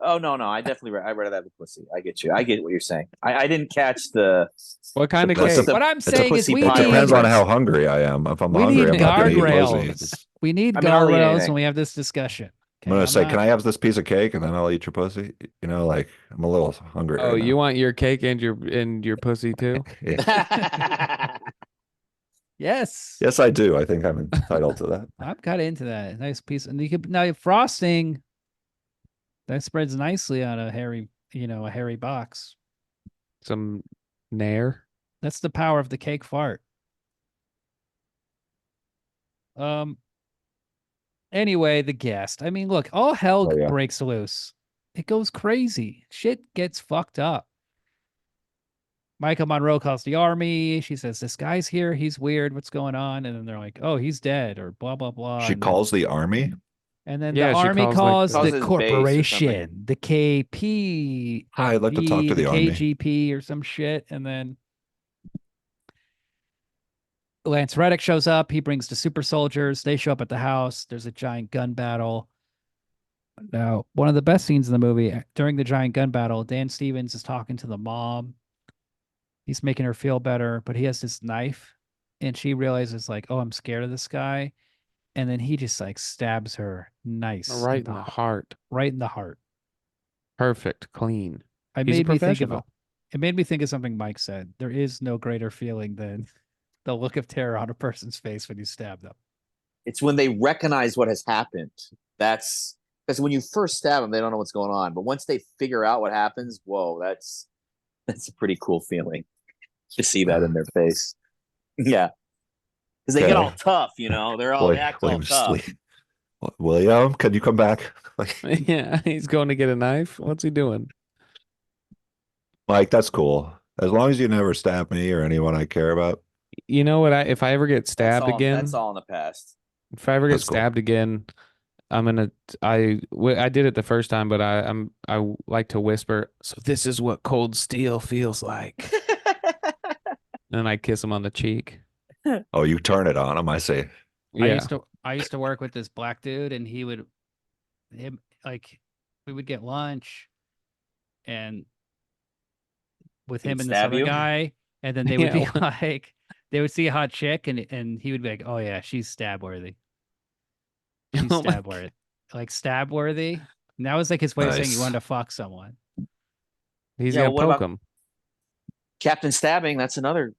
Oh no, I definitely I'd rather have a pussy. I get you. I get what you're saying. I didn't catch the What kind of pussy- cake? the- What I'm it's a saying is pussy we It pie. need depends on difference. how hungry I am. If I'm We hungry, need I'm not gonna eat guardrails. pussy. we need I mean, I'll eat guardrails anything. when we have this discussion. I'm gonna say, not- can I have this piece of cake and then I'll eat your pussy? You know, like I'm a little hungry. Oh, right you now. want your cake and your pussy too? Yeah. Yeah, Yes. Yes, I do. I think I'm entitled to that. I'm kind of into that. Nice piece. And you could now frosting that spreads nicely on a hairy, a hairy box. Some nair. That's the power of the cake fart. Anyway, the guest. I mean, look, all hell Oh, yeah. breaks loose. It goes crazy. Shit gets fucked up. Michael Monroe calls the army. She says, "This guy's here. He's weird. What's going on?" And then they're like, "Oh, he's dead," or blah blah blah. She and calls the army. then Yeah, the she army calls, calls like, the Calls his base or corporation, the KP, Hi, I'd like to talk to the army. KGP or some shit. And then Lance Reddick shows up. He brings the super soldiers. They show up at the house. There's a giant gun battle. Now, one of the best scenes in the movie, during the giant gun battle, Dan Stevens is talking to the mom. He's making her feel better, but he has this knife, and she realizes, like, oh, I'm scared of this guy. And then he just like stabs her nice Right in the heart. right in the heart. Perfect. Clean. It He's a made me think of professional. it made me think of something Mike said. There is no greater feeling than the look of terror on a person's face when you stab them. It's when they recognize what has happened. That's because when you first stab them, they don't know what's going on. But once they figure out what happens, whoa, that's a pretty cool feeling to see that in their face. Yeah, because they get all tough, They're all they act all William's tough. asleep. William, can you come back? Like, Yeah, he's going to get a knife. What's he doing? Mike, that's cool. As long as you never stab me or anyone I care about. You know what? If I ever get stabbed again, That's all in the past. if I ever get That's cool. stabbed again, I'm gonna. I did it the first time, but I like to whisper. So this is what cold steel feels like. And then I kiss him on the cheek. Oh, you turn it on him. I say, Yeah. I used to work with this black dude, and we would get lunch, and with He'd him and this stab other you? guy, and then they would Yeah. be like, they would see a hot chick, and he would be like, "Oh yeah, she's stab worthy. She's Oh my stab worthy, like stab worthy." And that was like his way of saying he Nice. wanted to fuck someone. He's Yeah, gonna what poke about- him. Captain Stabbing. That's another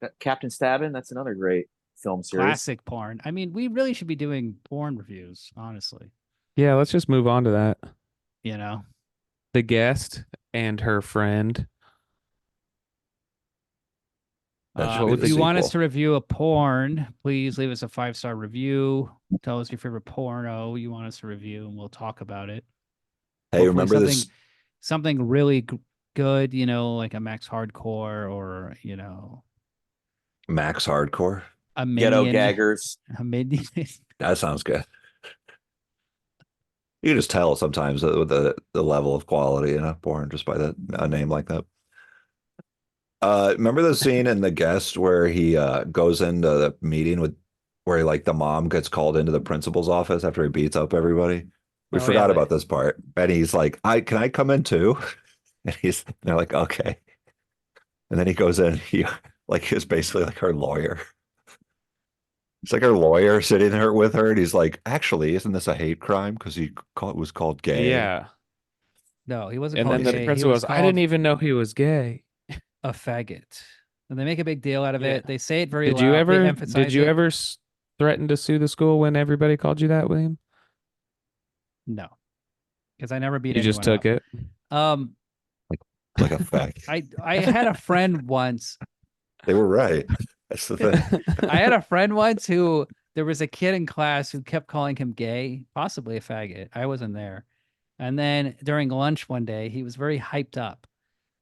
great film series. Classic porn. I mean, we really should be doing porn reviews, honestly. Yeah, let's just move on to that. You know, The guest and her friend. That should be if the you want us sequel. to review a porn, please leave us a 5-star review. Tell us your favorite porno you want us to review, and we'll talk about it. hey, Hopefully remember this? something really good, like a Max Hardcore or Max Hardcore. a Ghetto Minion. gaggers. A Minion. That sounds good. You can just tell sometimes with the level of quality in a porn just by a name like that. Remember the scene in The Guest where he goes into the meeting where like the mom gets called into the principal's office after he beats up everybody? We Oh, yeah, forgot but- about this part. And he's like, can I come in too? And they're like, okay. And then he goes in, he is basically like her lawyer. It's like her lawyer sitting there with her, and he's like, actually, isn't this a hate crime? Because was called gay. Yeah. No, he wasn't And called then the gay. He principal was goes, I didn't called even know he was gay. a faggot. And they make a big deal out of Yeah. it. They say it very Did loud. you They ever emphasize it. threaten to sue the school when everybody called you that, William? No. Because I never beat You just anyone took up. it. Like a fact. I had a friend once. They were right. That's the thing. I had a friend once who there was a kid in class who kept calling him gay, possibly a faggot. I wasn't there. And then during lunch one day, he was very hyped up.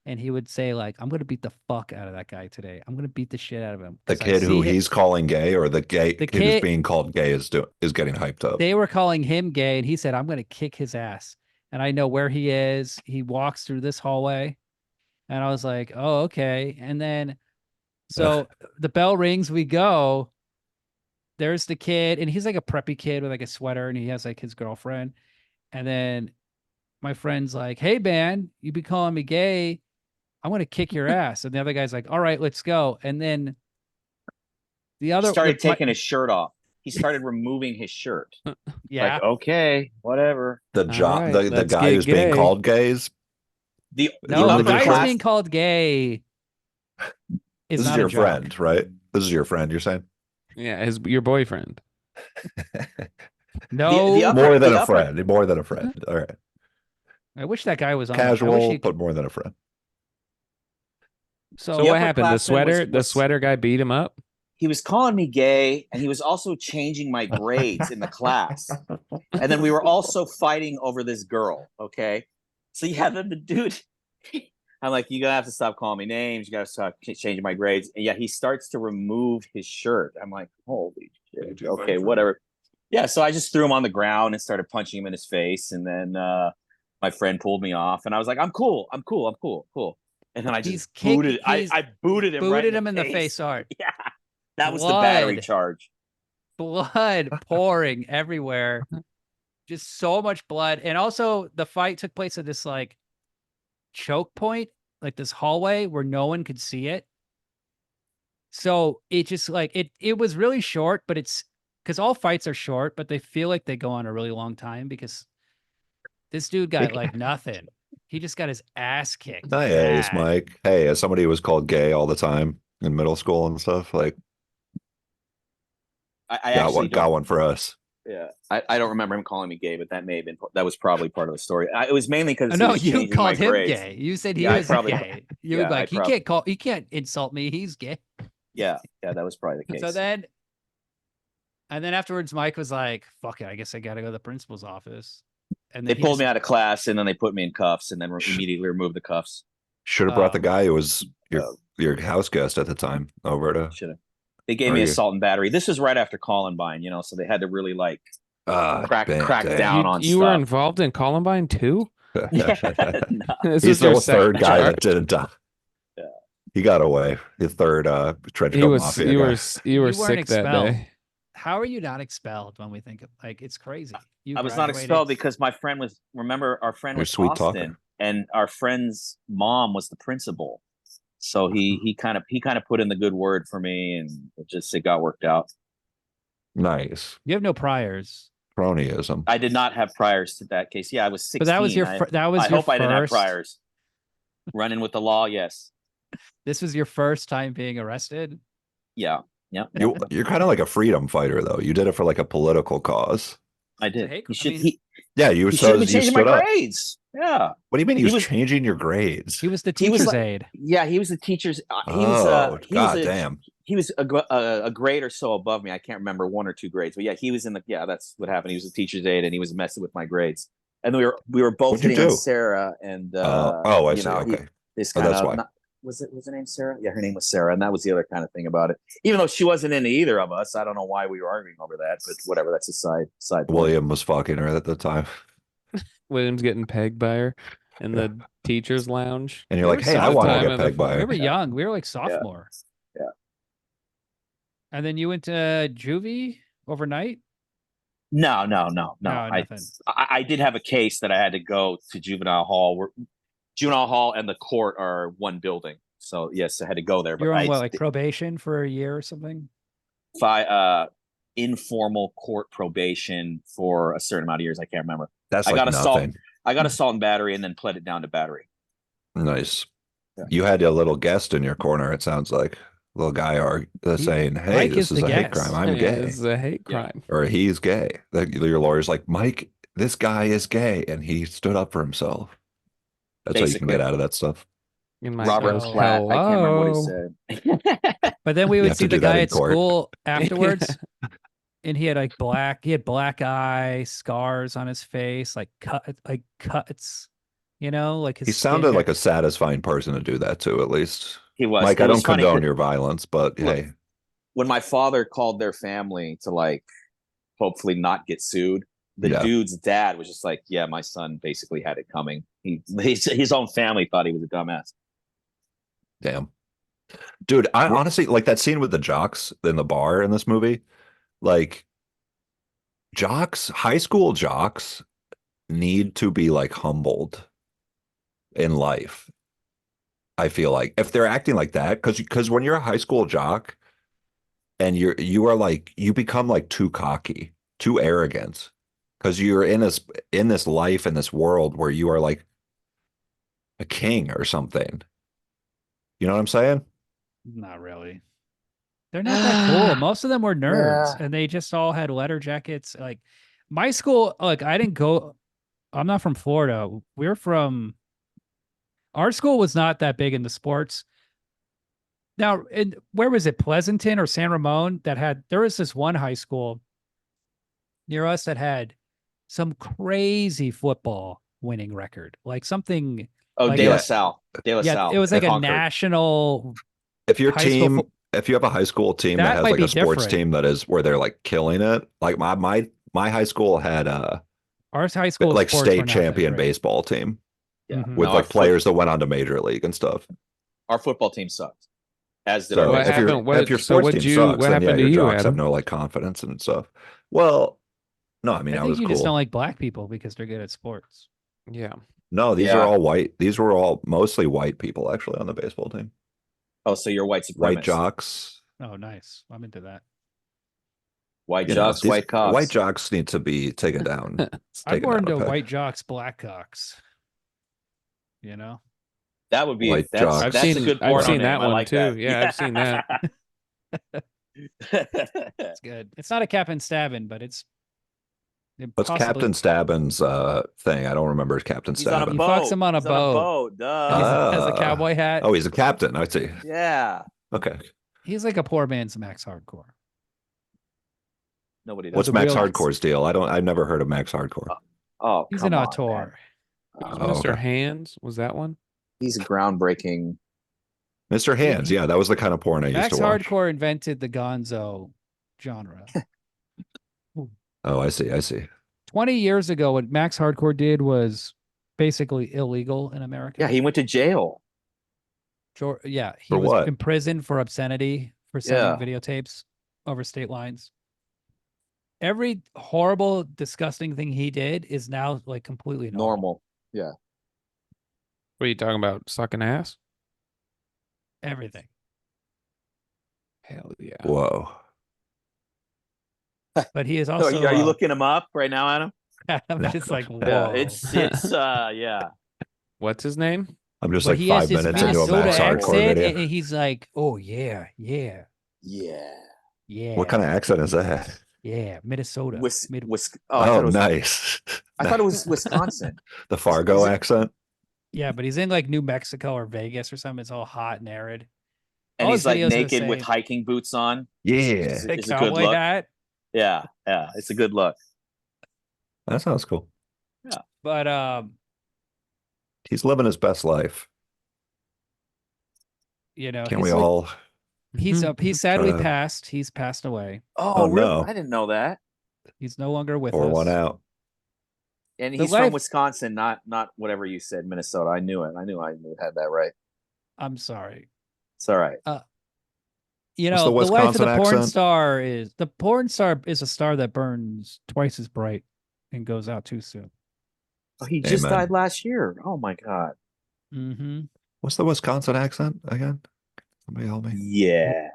And he would say, like, I'm going to beat the fuck out of that guy today. I'm going to beat the shit out of him. The 'Cause I kid who see him- he's calling gay, or the kid who's kid- being called gay is getting hyped up. They were calling him gay, and he said, I'm going to kick his ass. And I know where he is. He walks through this hallway. And I was like, oh, okay. And then, so the bell rings, we go. There's the kid, and he's like a preppy kid with like a sweater, and he has like his girlfriend. And then my friend's like, hey, man, you be calling me gay. I'm going to kick your ass. And the other guy's like, all right, let's go. And then the other He started my- taking his shirt off. He started removing his shirt. yeah. Like, okay, whatever. The job, right, the let's guy get who's being gay. called gay is The No, only the guy who's class- being called gay is this is not your a joke. friend, right? This is your friend, you're saying? Yeah, your boyfriend. No, the upper- More than the a upper- friend. More than a friend. All right. I wish that guy was on. I wish Casual, he. but more than a friend. So So what happened? The upperclassman the sweater guy beat him up. He was calling me gay, and he was also changing my grades in the class. And then we were also fighting over this girl. Okay, so yeah, then the dude, I'm like, you gotta have to stop calling me names. You gotta stop changing my grades. And yeah, he starts to remove his shirt. I'm like, holy shit. Okay, whatever. Yeah, so I just threw him on the ground and started punching him in his face. And then my friend pulled me off, and I was like, I'm cool. And then I He's just booted. he's I booted him. booted right him in the face face. hard. Yeah, that was the battery Blood. charge. Blood pouring everywhere. Just so much blood. And also the fight took place at this like choke point, like this hallway where no one could see it. So it just like it was really short, but it's because all fights are short, but they feel like they go on a really long time because this dude got like nothing. He just got his ass kicked. Nice, bad. Mike. Hey, as somebody who was called gay all the time in middle school and stuff, like I got actually one, got one for us. Yeah, I don't remember him calling me gay, but that may have been that was probably part of the story. It was mainly because No, you called him gay. You said he Yeah, I was probably- gay. You yeah, were like, I he can't insult me. He's gay. Yeah, that was probably the case. So then, and then afterwards, Mike was like, "Fuck it, I guess I got to go to the principal's office." And they then pulled me out of class, and then they put me in cuffs, and then immediately removed the cuffs. Should have brought the Oh. guy who was your house guest at the time over to. Should have. They gave Are me you- assault and battery. This was right after Columbine, so they had to really like crack damn. down on You were stuff. involved in Columbine too. Yeah, This He's was your the third second guy charge? that didn't die. Yeah. He got away. The third trench He coat was mafia you guy. were you were You weren't sick that expelled. day. How are you not expelled when we think of like it's crazy? You I was not graduated- expelled because my friend was. Remember, our friend You're was sweet Austin, talker. and our friend's mom was the principal. So he kind of put in the good word for me, and it got worked out. Nice. You have no priors, Cronyism. I did not have priors to that case. Yeah, I was 16. but that was your that was I your hope I didn't have first. priors. Running with the law, yes. This was your first time being arrested. Yeah. You're kind of like a freedom fighter, though. You did it for like a political cause. I did. Hey, He should, I mean, he, Yeah, you he should have been you changing my stood up. grades. Yeah. What do you mean he He was was- changing your grades? He was the He was teacher's like- aide. Yeah, he was the teacher's. He Oh, was god a, damn. He was a grade or so above me. I can't remember 1 or 2 grades, but yeah, he was in the. Yeah, that's what happened. He was a teacher's aide, and he was messing with my grades. And we were both What'd you hitting on do? Sarah, and I see. Okay. This Oh, kind that's of why. was her name Sarah? Yeah, her name was Sarah, and that was the other kind of thing about it. Even though she wasn't into either of us, I don't know why we were arguing over that, but whatever. That's a side point. William was fucking her at the time. William's getting pegged by her in the teacher's lounge. And you're We like, were hey, I sophomore. want to Time get of the pegged by fall. We her. were young. We were like sophomore. Yeah. And then you went to juvie overnight. No. No, I nothing. I did have a case that I had to go to juvenile hall. Juvenile hall and the court are one building, so yes, I had to go there. But You're on I what, like probation for a year or something? Informal court probation for a certain amount of years. I can't remember. That's I like got assault. nothing. I got assault and battery, and then pled it down to battery. Nice. Yeah. You had a little guest in your corner, it sounds like. Little guy saying, hey, Mike this is is the a hate guest. crime. I'm Yeah, gay. This is a hate Yeah. crime. Or he's gay. Your lawyer's like, Mike, this guy is gay. And he stood up for himself. That's how you can Basically. get out of that stuff. And Mike Robert goes, Platt. I can't remember what he "Hello." said. But then we You would have see to the do that guy in at court. school afterwards, and he had black eye scars on his face, like cuts. Like his. He sounded like a satisfying person to do that to, at least. He was. Mike, It I was don't funny condone 'cause your violence, but Look, hey, when my father called their family to like hopefully not get sued, the Yeah. dude's dad was just like, "Yeah, my son basically had it coming. His own family thought he was a dumbass." damn. Dude, I honestly like that scene with the jocks in the bar in this movie. Like, high school jocks need to be like humbled in life. I feel like if they're acting like that, because when you're a high school jock and you become like too cocky, too arrogant, because you're in this life, in this world where you are like a king or something. You know what I'm saying? Not really. They're not that cool. Most of them were nerds, and they just all had letter jackets. Like my school, like I didn't go. I'm not from Florida. We're from. Our school was not that big into sports. Now, where was it? Pleasanton or San Ramon? There was this one high school near us that had some crazy football winning record, like something. Oh, like De La a- Salle. De La Yeah, Salle. it was like at a Concord. national. If your High school team, if you have a high school team That that has might like be a sports different. team that is where they're like killing it, like my high school had Our high school like sports were state not that champion great. baseball team Yeah. Mhm. with No, like players that went on to major league and stuff. Our football team sucked. As did So our What if baseball. your happened- if your so sports what'd team you- sucks, what then yeah, happened to your you, jocks have Adam? no like confidence and stuff. Well, no, I mean I that think was you cool. just don't like black people because they're good at sports. Yeah. No, these Yeah. are all white. These were all mostly white people actually on the baseball team. Oh, so you're white supremacist. White jocks. Oh, nice. I'm into that. White You know, jocks, these white cops. white jocks need to be taken down. I'm taken more down a into peg. white jocks, black cocks. You know? That would be White that's jocks. I've that's a seen- good I've porno seen name. that I one like too. that. Yeah, I've seen that. It's good. It's not a Captain Stabbin, but it's What's possibly- Captain Stabbin's thing? I don't remember Captain He's on a Stabbin. He boat. fucks him on a He's boat. Duh. Has a Ah. cowboy hat. Oh, he's a captain. I see. Yeah. Okay. He's like a poor man's Max Hardcore. Nobody does. What's a Max real- Hardcore's deal? I've never heard of Max Hardcore. Oh, He's come an on, auteur. man. Was Oh, Mr. okay. Hands? Was that one? He's a groundbreaking. Mr. Hands. Yeah, that was the kind of porn I used Max to watch. Hardcore invented the gonzo genre. Oh, I see. I see. 20 years ago, what Max Hardcore did was basically illegal in America. Yeah, he went to jail. Yeah, he For was what? in prison for obscenity, for sending videotapes over state lines. Every horrible, disgusting thing he did is now like completely normal. Normal. What are you talking about? Sucking ass? Everything. Hell yeah. Whoa. But he is So also. are you looking him up right now, Adam? I'm just like, whoa. Yeah, it's yeah. What's his name? I'm just But like he has 5 this minutes into a Minnesota Max Hardcore accent, video. and he's like, "Oh yeah, yeah, Yeah. yeah." What kind of accent is that? Yeah, Minnesota. Oh, I Oh, thought it was, nice. I thought it was Wisconsin. The Fargo Is it- accent. Yeah, but he's in like New Mexico or Vegas or something. It's all hot and arid. And All he's his like videos are the naked with same. hiking boots on. Yeah. It's Big a good cowboy look. hat. Yeah, it's a good look. That sounds cool. But He's living his best life. you know, Can he's we like- all? He's sadly Try to- passed. He's passed away. Oh, Oh, really? no. I didn't know that. He's no longer with Pour us. one out. And The he's from life- Wisconsin, not whatever you said, Minnesota. I knew it. I knew I had that right. I'm sorry. It's all right. You What's know, the the life of the Wisconsin porn accent? star is a star that burns twice as bright and goes out too soon. Oh, he just Amen. died last year. Oh my god. Mm-hmm. What's the Wisconsin accent again? Somebody help me. Yeah.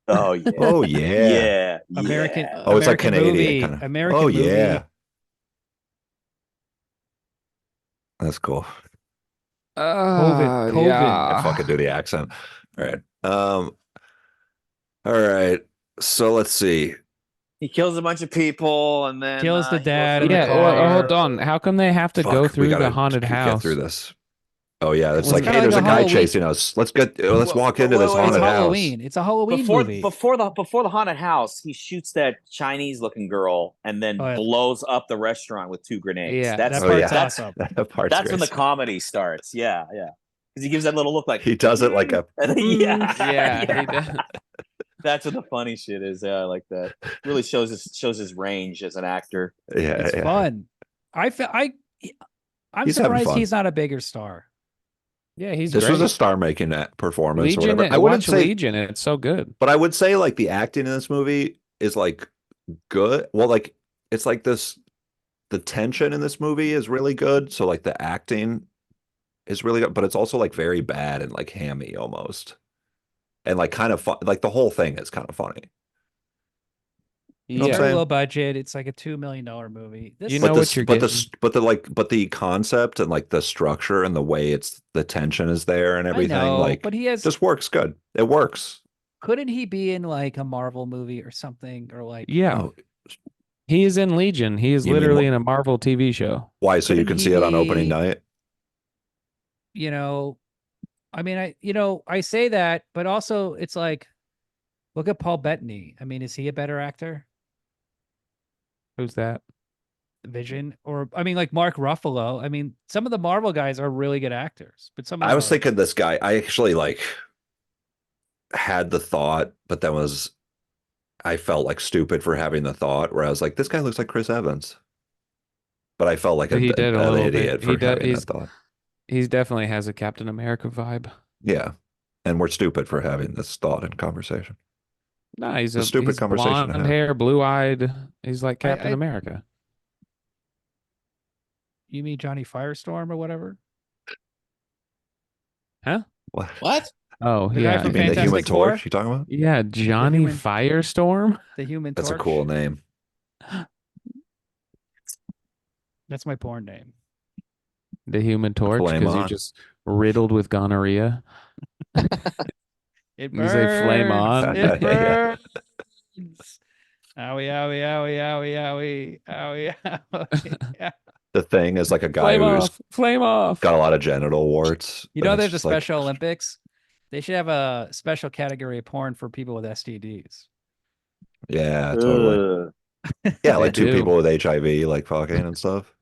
Oh yeah. Oh yeah. Yeah. American. yeah. Oh, it's like American Canadian movie, kind of. American Oh movie. yeah. That's cool. COVID. I fucking do the accent. All right. All right. So let's see. He kills a bunch of people and then Kills the he goes dad to in the Yeah, car. well, hold on. How come they have to go Fuck, we through gotta the haunted get house? through this. Oh yeah, it's Well, like, it's hey, kinda there's like a a guy Halloween- chasing us. Let's walk into this wait, It's haunted house. Halloween. It's a Halloween movie. before the haunted house, he shoots that Chinese looking girl and then Oh, yeah. blows up the restaurant with 2 grenades. Yeah, that's that Oh, part's yeah. that's awesome. That part's that's when the great. comedy starts. Yeah. Because he gives that little look like He does it like a and then, yeah, Yeah, he does. That's what the funny shit is. Yeah, I like that. Really shows his range as an actor. yeah. It's yeah. fun. I'm He's having surprised fun. he's not a bigger star. Yeah, he's This great. was a star-making performance. or Legion. whatever. I watch Legion. And it's so good. But I would say like the acting in this movie is like good. Well, like it's like this. The tension in this movie is really good. So like the acting is really good, but it's also like very bad and like hammy almost, and like kind of fun. Like the whole thing is kind of funny. It's know what I'm very saying? low budget. It's like a $2 million movie. This You is- know but what you're getting. but the concept and like the structure and the way the tension is there and I everything know, like but he has just works good. It works. couldn't he be in like a Marvel movie or something, or like Yeah, Oh, he is in Legion. He is You mean literally what- in a Marvel TV show. why? So you Couldn't can he see it on opening be- night. you know, I mean, I say that, but also it's like, look at Paul Bettany. I mean, is he a better actor? Who's that? Vision, or I mean, like Mark Ruffalo. I mean, some of the Marvel guys are really good actors, but some of I them was are- thinking this guy. I actually like had the thought, but then I felt like stupid for having the thought where I was like, this guy looks like Chris Evans. But I felt like He did a an little idiot bit. He for does. having that thought. He's definitely has a Captain America vibe. Yeah. And we're stupid for having this thought in conversation. No, he's It's a stupid he's conversation to blonde have. hair, blue eyed. He's like Captain I- America. You mean Johnny Firestorm or whatever? What? What? Oh The guy yeah, You mean the Fantastic Human Four? Torch you talking about? yeah. Johnny Human- Firestorm. The Human That's Torch. a cool name. That's my porn name. The Human Torch, Flame because you're on. just riddled with gonorrhea. It You say flame burns. on? It Yeah. burns. Owie, owie, owie, owie, owie, owie, owie. The Thing is like a guy Flame who's off! Flame off! got a lot of genital warts. You know, and it's there's a just like- Special Olympics. They should have a special category of porn for people with STDs. Yeah, totally. Ugh. Yeah, like They two do. people with HIV, like fucking and stuff.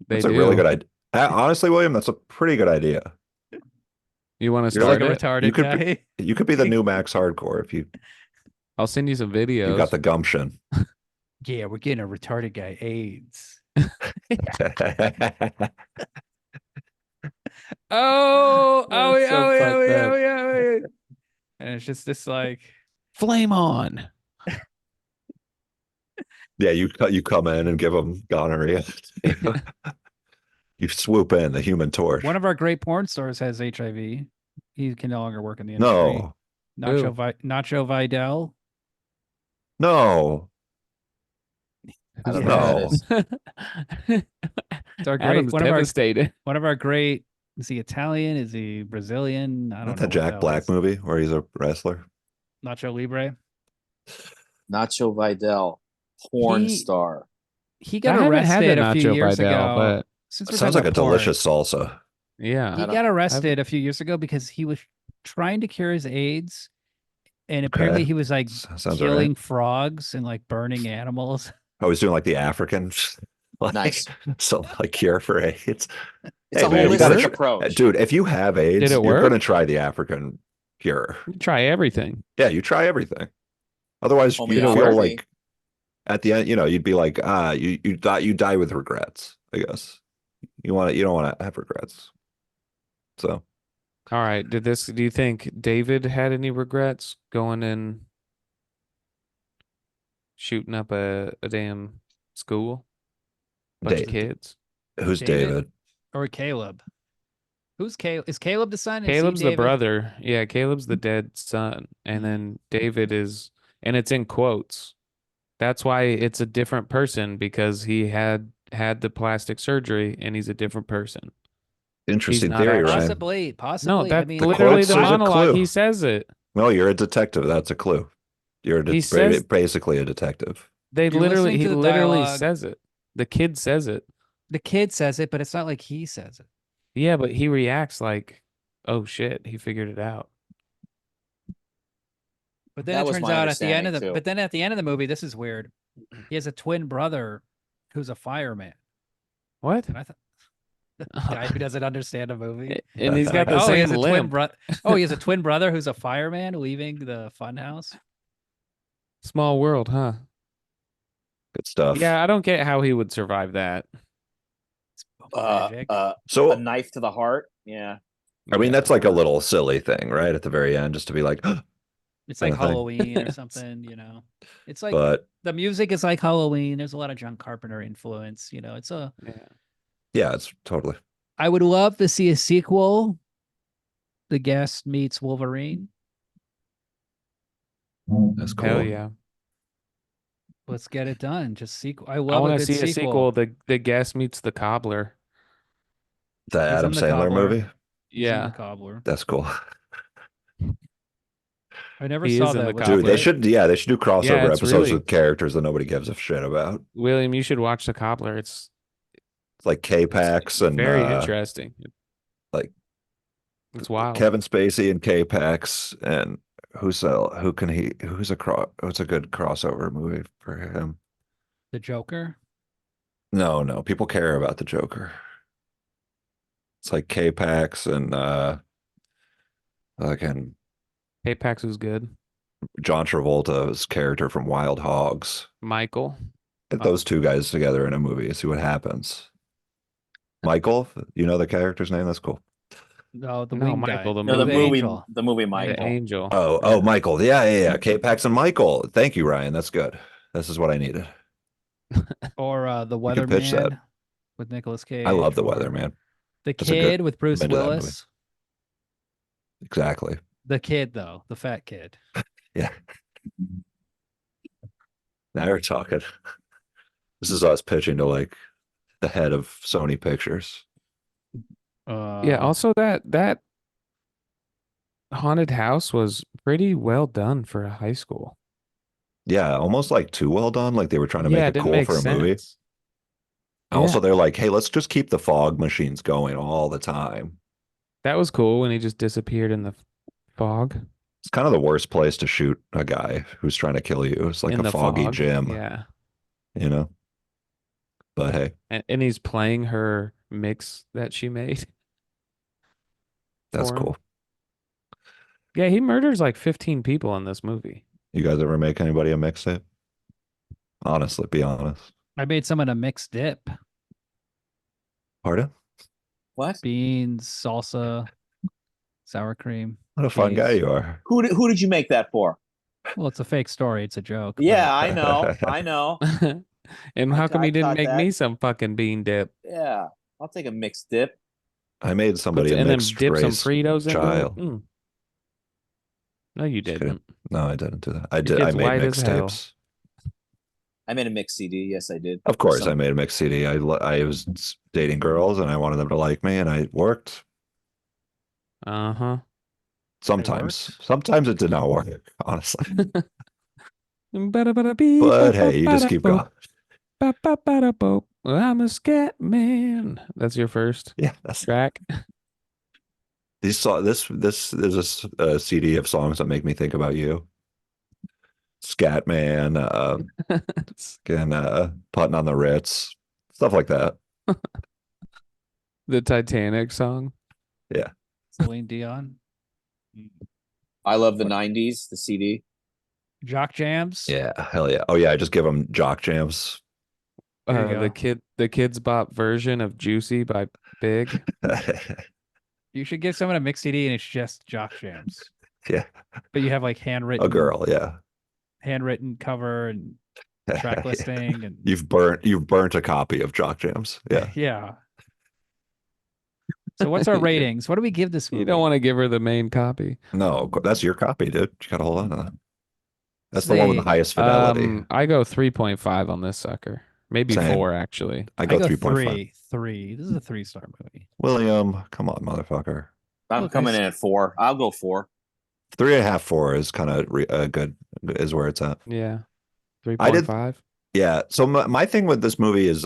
They That's a do. really good idea. Honestly, William, that's a pretty good idea. You want to You're start Like a it? retarded You could guy. You could be the new Max Hardcore if you I'll send you some videos. got the gumption. Yeah, we're getting a retarded guy AIDS. Oh, That's owie, so owie, fucked owie, up. owie, owie. And it's just this like, Flame on! Yeah, you come in and give them gonorrhea. You swoop in the Human Torch. one of our great porn stars has HIV. He can no longer work in the industry. No, Nacho, Who? Nacho Vidal. no. I don't Yeah. know who that is. It's our great, Adam's devastated. one of our great. Is he Italian? Is he Brazilian? I don't Not know. the what Jack hell Black is. movie where he's a wrestler. Nacho Libre. Nacho Vidal, porn He- star. He I got haven't had arrested the a few Nacho years Vidal, ago. but Since we're Sounds talking like a about porn, delicious salsa. yeah, He got arrested a few years ago because he was trying to cure his AIDS, and apparently Okay. he was like Sounds all right. killing frogs and like burning animals. I was doing like the African, like, Nice. so like cure for AIDS. It's Hey, a man, you gotta holistic tr- approach. Dude, if you have AIDS, Did it you're work? gonna try the African cure. you try everything. Yeah, you try everything. Otherwise, you feel Homeopathy. like at the end, you'd be like, you die with regrets. I guess you don't want to have regrets. So All right. Do you think David had any regrets going and shooting up a damn school? Bunch of Dave- kids. who's David? David? Or Caleb. Who's Caleb? Is Caleb the son? Is he Caleb's the David? brother. Yeah, Caleb's the dead son. And then David is, and it's in quotes. That's why it's a different person, because he had the plastic surgery and he's a different person. Interesting not theory, actually- Ryan. Possibly, possibly. No, I that's mean, literally quotes the is a monologue. clue. He says it. No, you're a detective. That's a clue. You're He says- basically a detective. They You're literally, listening he to the literally dialogue. says it. The kid says it. the kid says it, but it's not like he says it. Yeah, but he reacts like, oh shit, he figured it out. But then That it was turns my out at the end of the understanding, too. but then at the end of the movie, this is weird. He has a twin brother who's a fireman. What? And I thought the guy who doesn't understand a movie. And he's got Like, the oh, he has same a twin limp. brother. Oh, he has a twin brother who's a fireman leaving the funhouse. Small world, huh? Good stuff. Yeah, I don't get how he would survive that. Magic. So A knife to the heart. Yeah. I mean, Yeah. that's like a little silly thing, right? At the very end, just to be like, It's like kinda thing. Halloween or something, It's like but the music is like Halloween. There's a lot of John Carpenter influence, It's a Yeah. yeah, it's totally. I would love to see a sequel. The Guest meets Wolverine. That's cool. Hell yeah. Let's get it done. Just sequel. I I love want a to good see a sequel. The guest meets the cobbler. The Adam in The Sandler Cobbler. movie. He's in Yeah. The Cobbler. That's cool. I never He saw is in that. the Was it comic. Dude, they good? should they should do crossover it's episodes really- with characters that nobody gives a shit about. William, you should watch The Cobbler. It's It's like K-Pax and very interesting. like It's wild. Kevin Spacey and K-Pax and who's a good crossover movie for him? The Joker. No, people care about the Joker. It's like K-Pax and again Apex was good. John Travolta's character from Wild Hogs. Michael. Get those two guys together in a movie and see what happens. Michael, you know the character's name? That's cool. No, the No, wing Michael, guy. the No, the movie. movie, Angel. the movie The Michael. Angel. Oh, Michael. Yeah. K-Pax and Michael. Thank you, Ryan. That's good. This is what I needed. Or the can pitch that. Weatherman with Nicolas Cage. I love the or Weatherman. The That's a good- Kid with Bruce I'm into that movie. Willis. Exactly. The kid though, the fat kid. Yeah. Now we're talking. This is us pitching to like the head of Sony Pictures. Yeah, also that haunted house was pretty well done for a high school. Yeah, almost like too well done. Like they were trying to make Yeah, it didn't cool make for a movie. sense. Also, Yeah. they're like, hey, let's just keep the fog machines going all the time. That was cool when he just disappeared in the fog. It's kind of the worst place to shoot a guy who's trying to kill you. It's like in a the foggy fog. gym, Yeah. you know? But hey, And he's playing her mix that she made. that's for him. cool. Yeah, he murders like 15 people in this movie. You guys ever make anybody a mixtape? Honestly, be honest. I made someone a mixed dip. Pardon? What? Beans, salsa, sour cream. What a fun guy cheese. you are. Who did you make that for? Well, it's a fake story. It's a joke. Yeah, I know. I know. And how come I he didn't caught make that. me some fucking bean dip? Yeah, I'll take a mixed dip. I made somebody a And then mixed dip some race Fritos child. into it? No, you Just kidding. didn't. No, I didn't do that. I Your did. I kid's made white as hell. mixtapes. I made a mixed CD. Yes, I did. Of course, Some- I made a mixed CD. I was dating girls and I wanted them to like me, and I worked. Uh-huh. Sometimes it did not work, honestly. But But hey, you just keep going. I'm a scat man. That's your first Yeah, that's track. this is a CD of songs that make me think about you. Scatman, and Putting on the Ritz, stuff like that. The Titanic song. Celine Dion. I love the '90s. The CD. Jock Jams. Yeah, hell yeah. Oh yeah, I just give them jock jams. There you The Kids Bop version of Juicy by Big. You should give someone a mixed CD and it's just Jock Jams. Yeah. But you have like handwritten A girl, yeah. handwritten cover and track Yeah. listing and You've burnt a copy of jock jams. Yeah. yeah. So what's our ratings? What do we give this movie? You don't want to give her the main copy. No, that's your copy, dude. You gotta hold on to that. That's the one with the Say, highest fidelity. I go 3.5 on this sucker. Maybe Same. 4 actually. I I go go 3.5. three. This is a 3-star movie. William, come on, motherfucker. I'm Look, coming in at 4. I'll go 4. 3.5, 4 is kind of good, is where it's at. Yeah. I did- 3.5. Yeah. So my thing with this movie is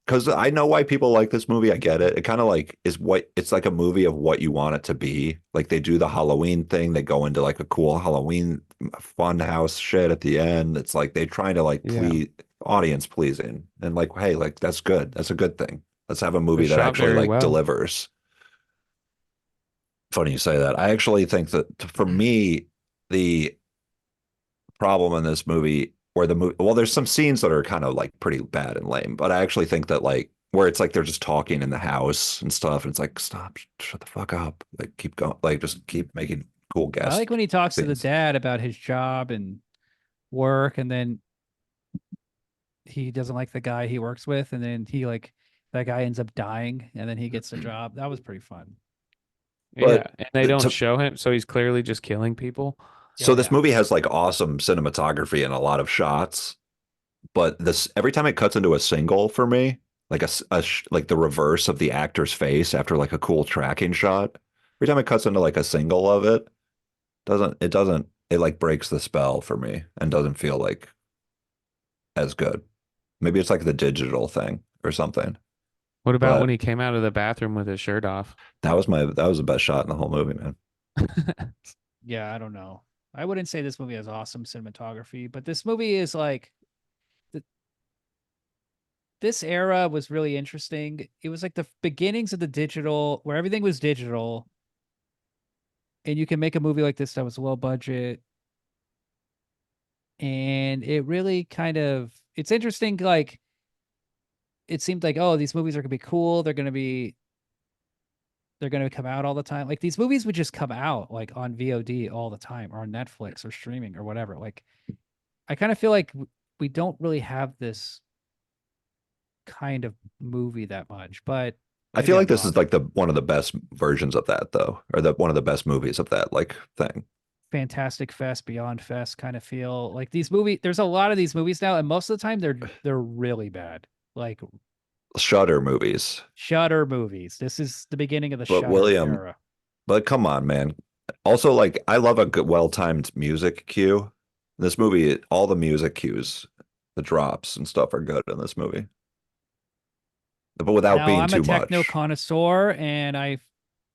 because I know why people like this movie. I get it. It kind of like it's like a movie of what you want it to be. Like they do the Halloween thing. They go into like a cool Halloween fun house shit at the end. It's like they trying to like Yeah. please audience pleasing and like, hey, like that's good. That's a good thing. Let's have a movie They're that shot actually very like well. delivers. Funny you say that. I actually think that for me, the problem in this movie well, there's some scenes that are kind of like pretty bad and lame, but I actually think that like where it's like they're just talking in the house and stuff, and it's like, stop, shut the fuck up, like keep going, like just keep making cool guests. I like when he talks to the scenes. dad about his job and work, and then he doesn't like the guy he works with, and then that guy ends up dying, and then he gets a job. That was pretty fun. But Yeah. And they don't to- show him, so he's clearly just killing people. So Yeah, this yeah. movie has like awesome cinematography and a lot of shots, but this every time it cuts into a single for me, like like the reverse of the actor's face after like a cool tracking shot. Every time it cuts into like a single of it, doesn't it like breaks the spell for me and doesn't feel like as good. Maybe it's like the digital thing or something. What about But when he came out of the bathroom with his shirt off? that was the best shot in the whole movie, man. Yeah, I don't know. I wouldn't say this movie has awesome cinematography, but this movie is like this era was really interesting. It was like the beginnings of the digital, where everything was digital, and you can make a movie like this that was low budget. And it really kind of, it's interesting. Like, it seemed like, oh, these movies are gonna be cool. They're gonna come out all the time. Like these movies would just come out like on VOD all the time, or on Netflix or streaming or whatever. Like, I kind of feel like we don't really have this kind of movie that much, but I maybe feel I'm like this wrong. is like one of the best versions of that though, or one of the best movies of that like thing. Fantastic Fest, Beyond Fest kind of feel. Like these movies, there's a lot of these movies now, and most of the time they're really bad. Like Shudder movies. Shudder movies. This is the beginning of the But Shudder William, era. but come on, man. Also, like I love a good well-timed music cue. This movie, all the music cues, the drops and stuff are good in this movie. But without Now being I'm too a techno much. connoisseur, and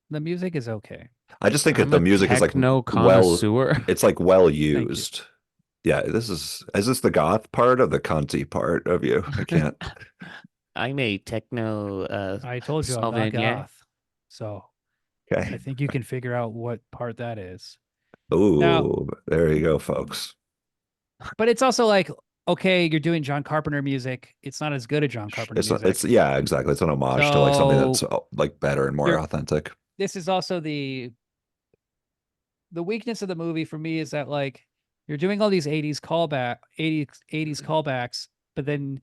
the music is okay. I just think I'm the a music is like techno well, connoisseur. it's like well you. used. Yeah, is this the goth part of the cunty part of you? I can't. I'm a techno I told you I'm not Slovenia. goth, so I Okay. think you can figure out what part that is. Ooh, there you go, folks. But it's also like, okay, you're doing John Carpenter music. It's not as good as John Carpenter music. It's yeah, exactly. It's an homage to like something that's So like better and more you're- authentic. this is also the weakness of the movie for me, is that like you're doing all these 80s callbacks, but then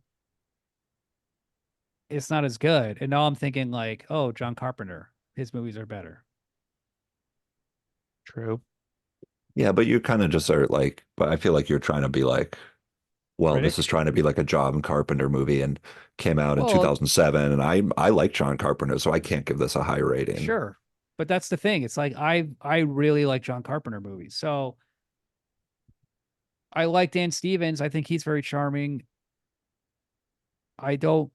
it's not as good. And now I'm thinking like, oh, John Carpenter, his movies are better. True. Yeah, but you kind of just are like, but I feel like you're trying to be like, well, Critic? this is trying to be like a John Carpenter movie and came out in Well, 2007, and I like John Carpenter, so I can't give this a high rating. Sure. But that's the thing. It's like I really like John Carpenter movies. So I like Dan Stevens. I think he's very charming. I don't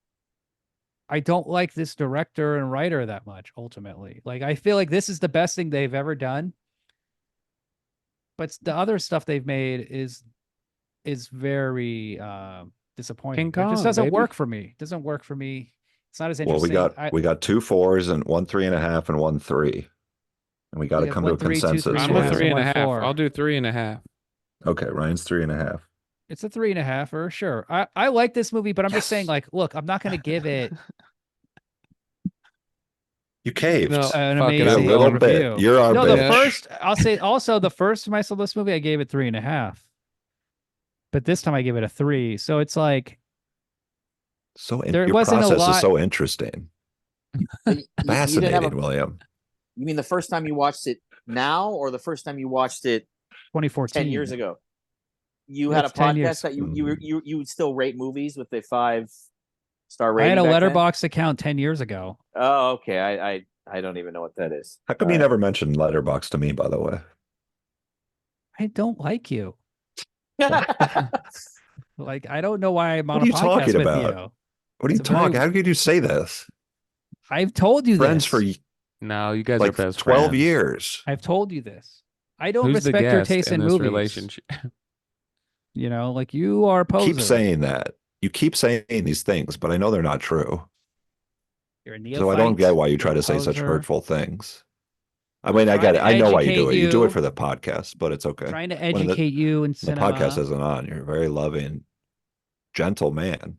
like this director and writer that much ultimately. Like I feel like this is the best thing they've ever done. But the other stuff they've made is very disappointing. King It just Kong, doesn't baby. work for me. It doesn't work for me. It's not as Well, interesting. we got 2 4s and 1 3.5 and 1 3, and we got to We have come to a 1 3, 2 3 consensus. I'm a and a half. three and a 1 half. 4. I'll do 3.5. Okay, Ryan's 3.5. It's a 3.5 or sure. I like this movie, but I'm just saying, like, look, I'm not going to give it You caved. No, an fuck it, a I'm amazing little going. bit. review. You're our No, the bitch. first, I'll say also the first time I saw this movie, I gave it 3.5. But this time I give it a 3. So it's like, there Your wasn't a process is lot. so interesting. You didn't have Fascinating, a, William. you mean the first time you watched it now, or the first time you watched it 2014. 10 years ago? You had a It's 10 podcast years. that you would still rate movies with a 5-star I rating. had a back then? letterbox account 10 years ago. Oh, okay. I don't even know what that is. How come All you right. never mentioned Letterbox to me, by the way? I don't like you. Like, I don't know why I'm on What a are you podcast talking with about? you. What are you It's a very- talking? How could you say this? I've told you Friends this. for No, you guys are like best 12 friends. years. I've told you this. I don't Who's the respect your guest taste in this movies. relationship? You know, like you are a poser. Keep saying that. You keep saying these things, but I know they're not true. You're a neophyte. So I don't get why you try you're a to say such poser. hurtful things. I mean, I Trying get it. to I know why you educate do it. You do you. it for the podcast, but it's okay. Trying to When the- educate you in The cinema. podcast isn't on. You're a very loving, gentle man.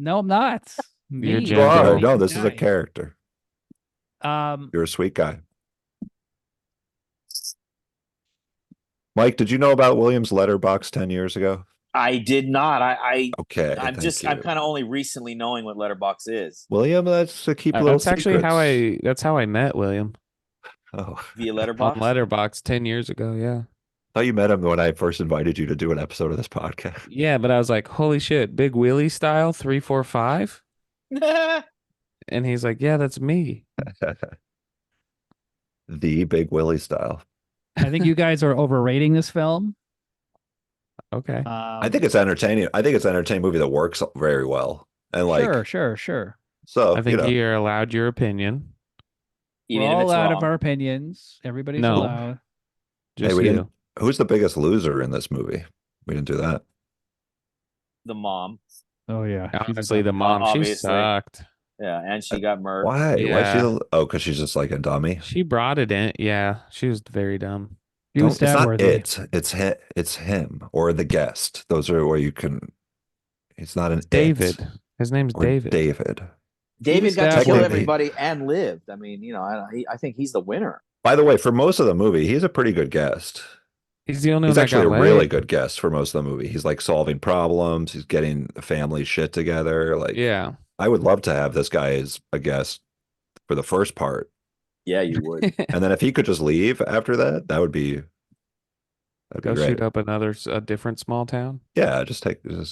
No, I'm not. You're Me. You gentle. are. Gentle. No, this is a Nice. character. Um, You're a sweet guy. Mike, did you know about William's letterbox 10 years ago? I did not. Okay. I'm thank I'm you. kind of only recently knowing what Letterbox is William, that's to keep little That's actually how secrets. that's how I met William Oh, via on Letterbox. Letterbox 10 years ago. Yeah. I thought you met him when I first invited you to do an episode of this podcast. Yeah, but I was like, holy shit, Big Willie style 345, and he's like, yeah, that's me. The Big Willie style. I think you guys are overrating this film. Okay. I think it's entertaining. I think it's an entertaining movie that works very well. And like, Sure. so, I think you're allowed your opinion. We're Even if all it's allowed of wrong. our opinions. Everybody's No. allowed. hey, Just we you. didn't, who's the biggest loser in this movie? We didn't do that. The mom. Oh yeah. she's a Honestly, the dummy. mom, she Obviously. sucked. Yeah, and she got murdered. Why? Why she? Yeah. Oh, because she's just like a dummy. She brought it in. Yeah, she was very dumb. She was It's not stab-worthy. it's him or the guest. Those are where you can. It's not an David. it His name's or David. David. David was got to stab kill worthy. everybody and lived. I mean, I think he's the winner. By the way, for most of the movie, he's a pretty good guest. He's the only He's one that actually a got really laid. good guest for most of the movie. He's like solving problems. He's getting the family shit together. Like, Yeah. I would love to have this guy as a guest for the first part, Yeah, you would. and then if he could just leave after that, that'd be Go great. shoot up a different small town. Yeah, just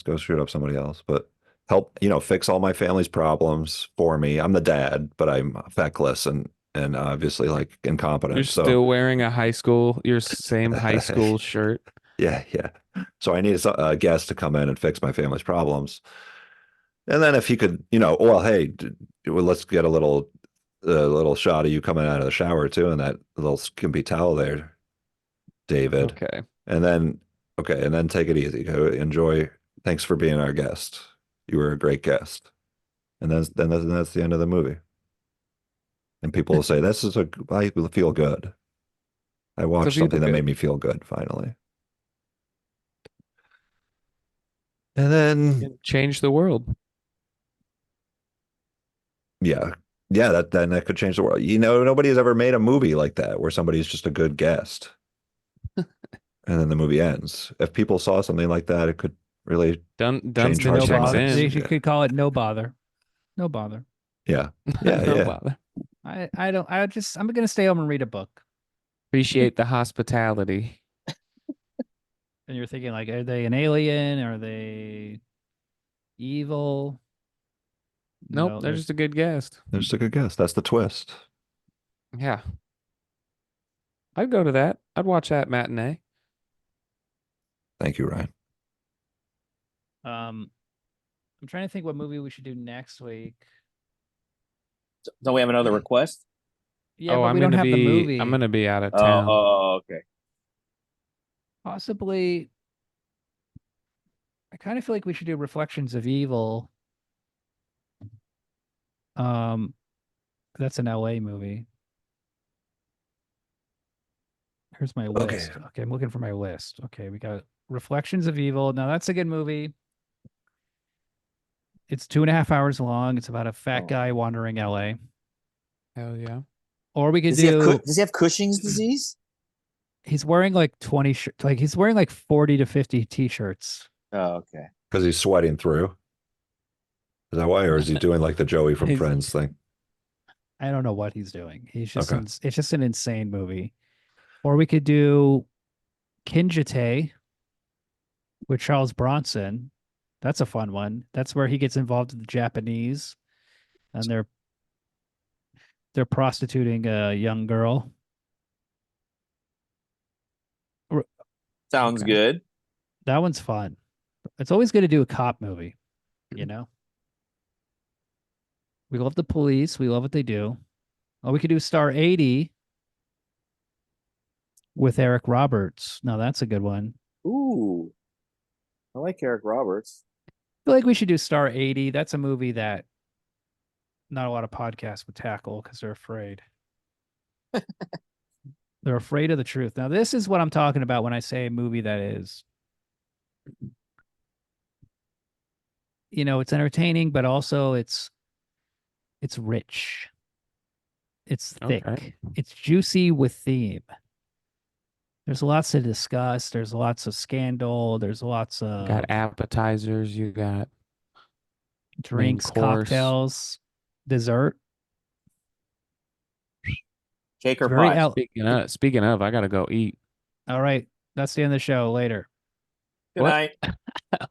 go shoot up somebody else, but help, fix all my family's problems for me. I'm the dad, but I'm feckless and obviously like incompetent. You're So still wearing your same high school shirt. yeah. So I need a guest to come in and fix my family's problems. And then if he could, well, hey, well, let's get a little shot of you coming out of the shower too, and that little skimpy towel there, David. Okay. And then, okay, and then take it easy. Go enjoy. Thanks for being our guest. You were a great guest. And then that's the end of the movie. And people will say, I feel good. I watched feel something that good. made me feel good finally. And then, Change the world. yeah, that could change the world. Nobody has ever made a movie like that where somebody's just a good guest. And then the movie ends. If people saw something like that, it could really, Dunstan Change No hearts and checks bother. minds. in. You could call it no bother. No bother. yeah. No Yeah. bother. I'm gonna stay home and read a book. Appreciate the hospitality. And you're thinking like, are they an alien? Are they evil? Nope, No, they're just a good guest. There's a good guess. That's the twist. Yeah. I'd go to that. I'd watch that matinee. Thank you, Ryan. I'm trying to think what movie we should do next week. Don't we have another request? Yeah, oh, but I'm we don't gonna have be the movie. I'm gonna be out of Oh, town. okay. Possibly. I kind of feel like we should do Reflections of Evil. That's an LA movie. Here's my Okay. list. Okay, I'm looking for my list. Okay, we got Reflections of Evil. Now that's a good movie. It's 2.5 hours long. It's about a fat Oh. guy wandering LA. Hell yeah. Or we could Does he do. does he have Cushing's disease? He's wearing like 20. He's wearing like 40 to 50 t-shirts. Oh, okay. Because he's sweating through. Is that why? Or is he doing like the Joey from He's- Friends thing? I don't know what he's doing. He's just. Okay. It's just an insane movie. Or we could do Kinjite with Charles Bronson. That's a fun one. That's where he gets involved with the Japanese, and they're prostituting a young girl. Sounds Okay. good. That one's fun. It's always good to do a cop movie, you know? We love the police. We love what they do. Oh, we could do Star 80 with Eric Roberts. Now that's a good one. Ooh. I like Eric Roberts. I feel like we should do Star 80. That's a movie that not a lot of podcasts would tackle because they're afraid. They're afraid of the truth. Now, this is what I'm talking about when I say a movie that is, it's entertaining, but also it's rich. It's thick. Okay. It's juicy with theme. There's lots to discuss. There's lots of scandal. There's lots of Got appetizers. You got drinks, course. cocktails, dessert. Cake or It's very pie? speaking of, I gotta go eat. All right. That's the end of the show. Later. Good What? night.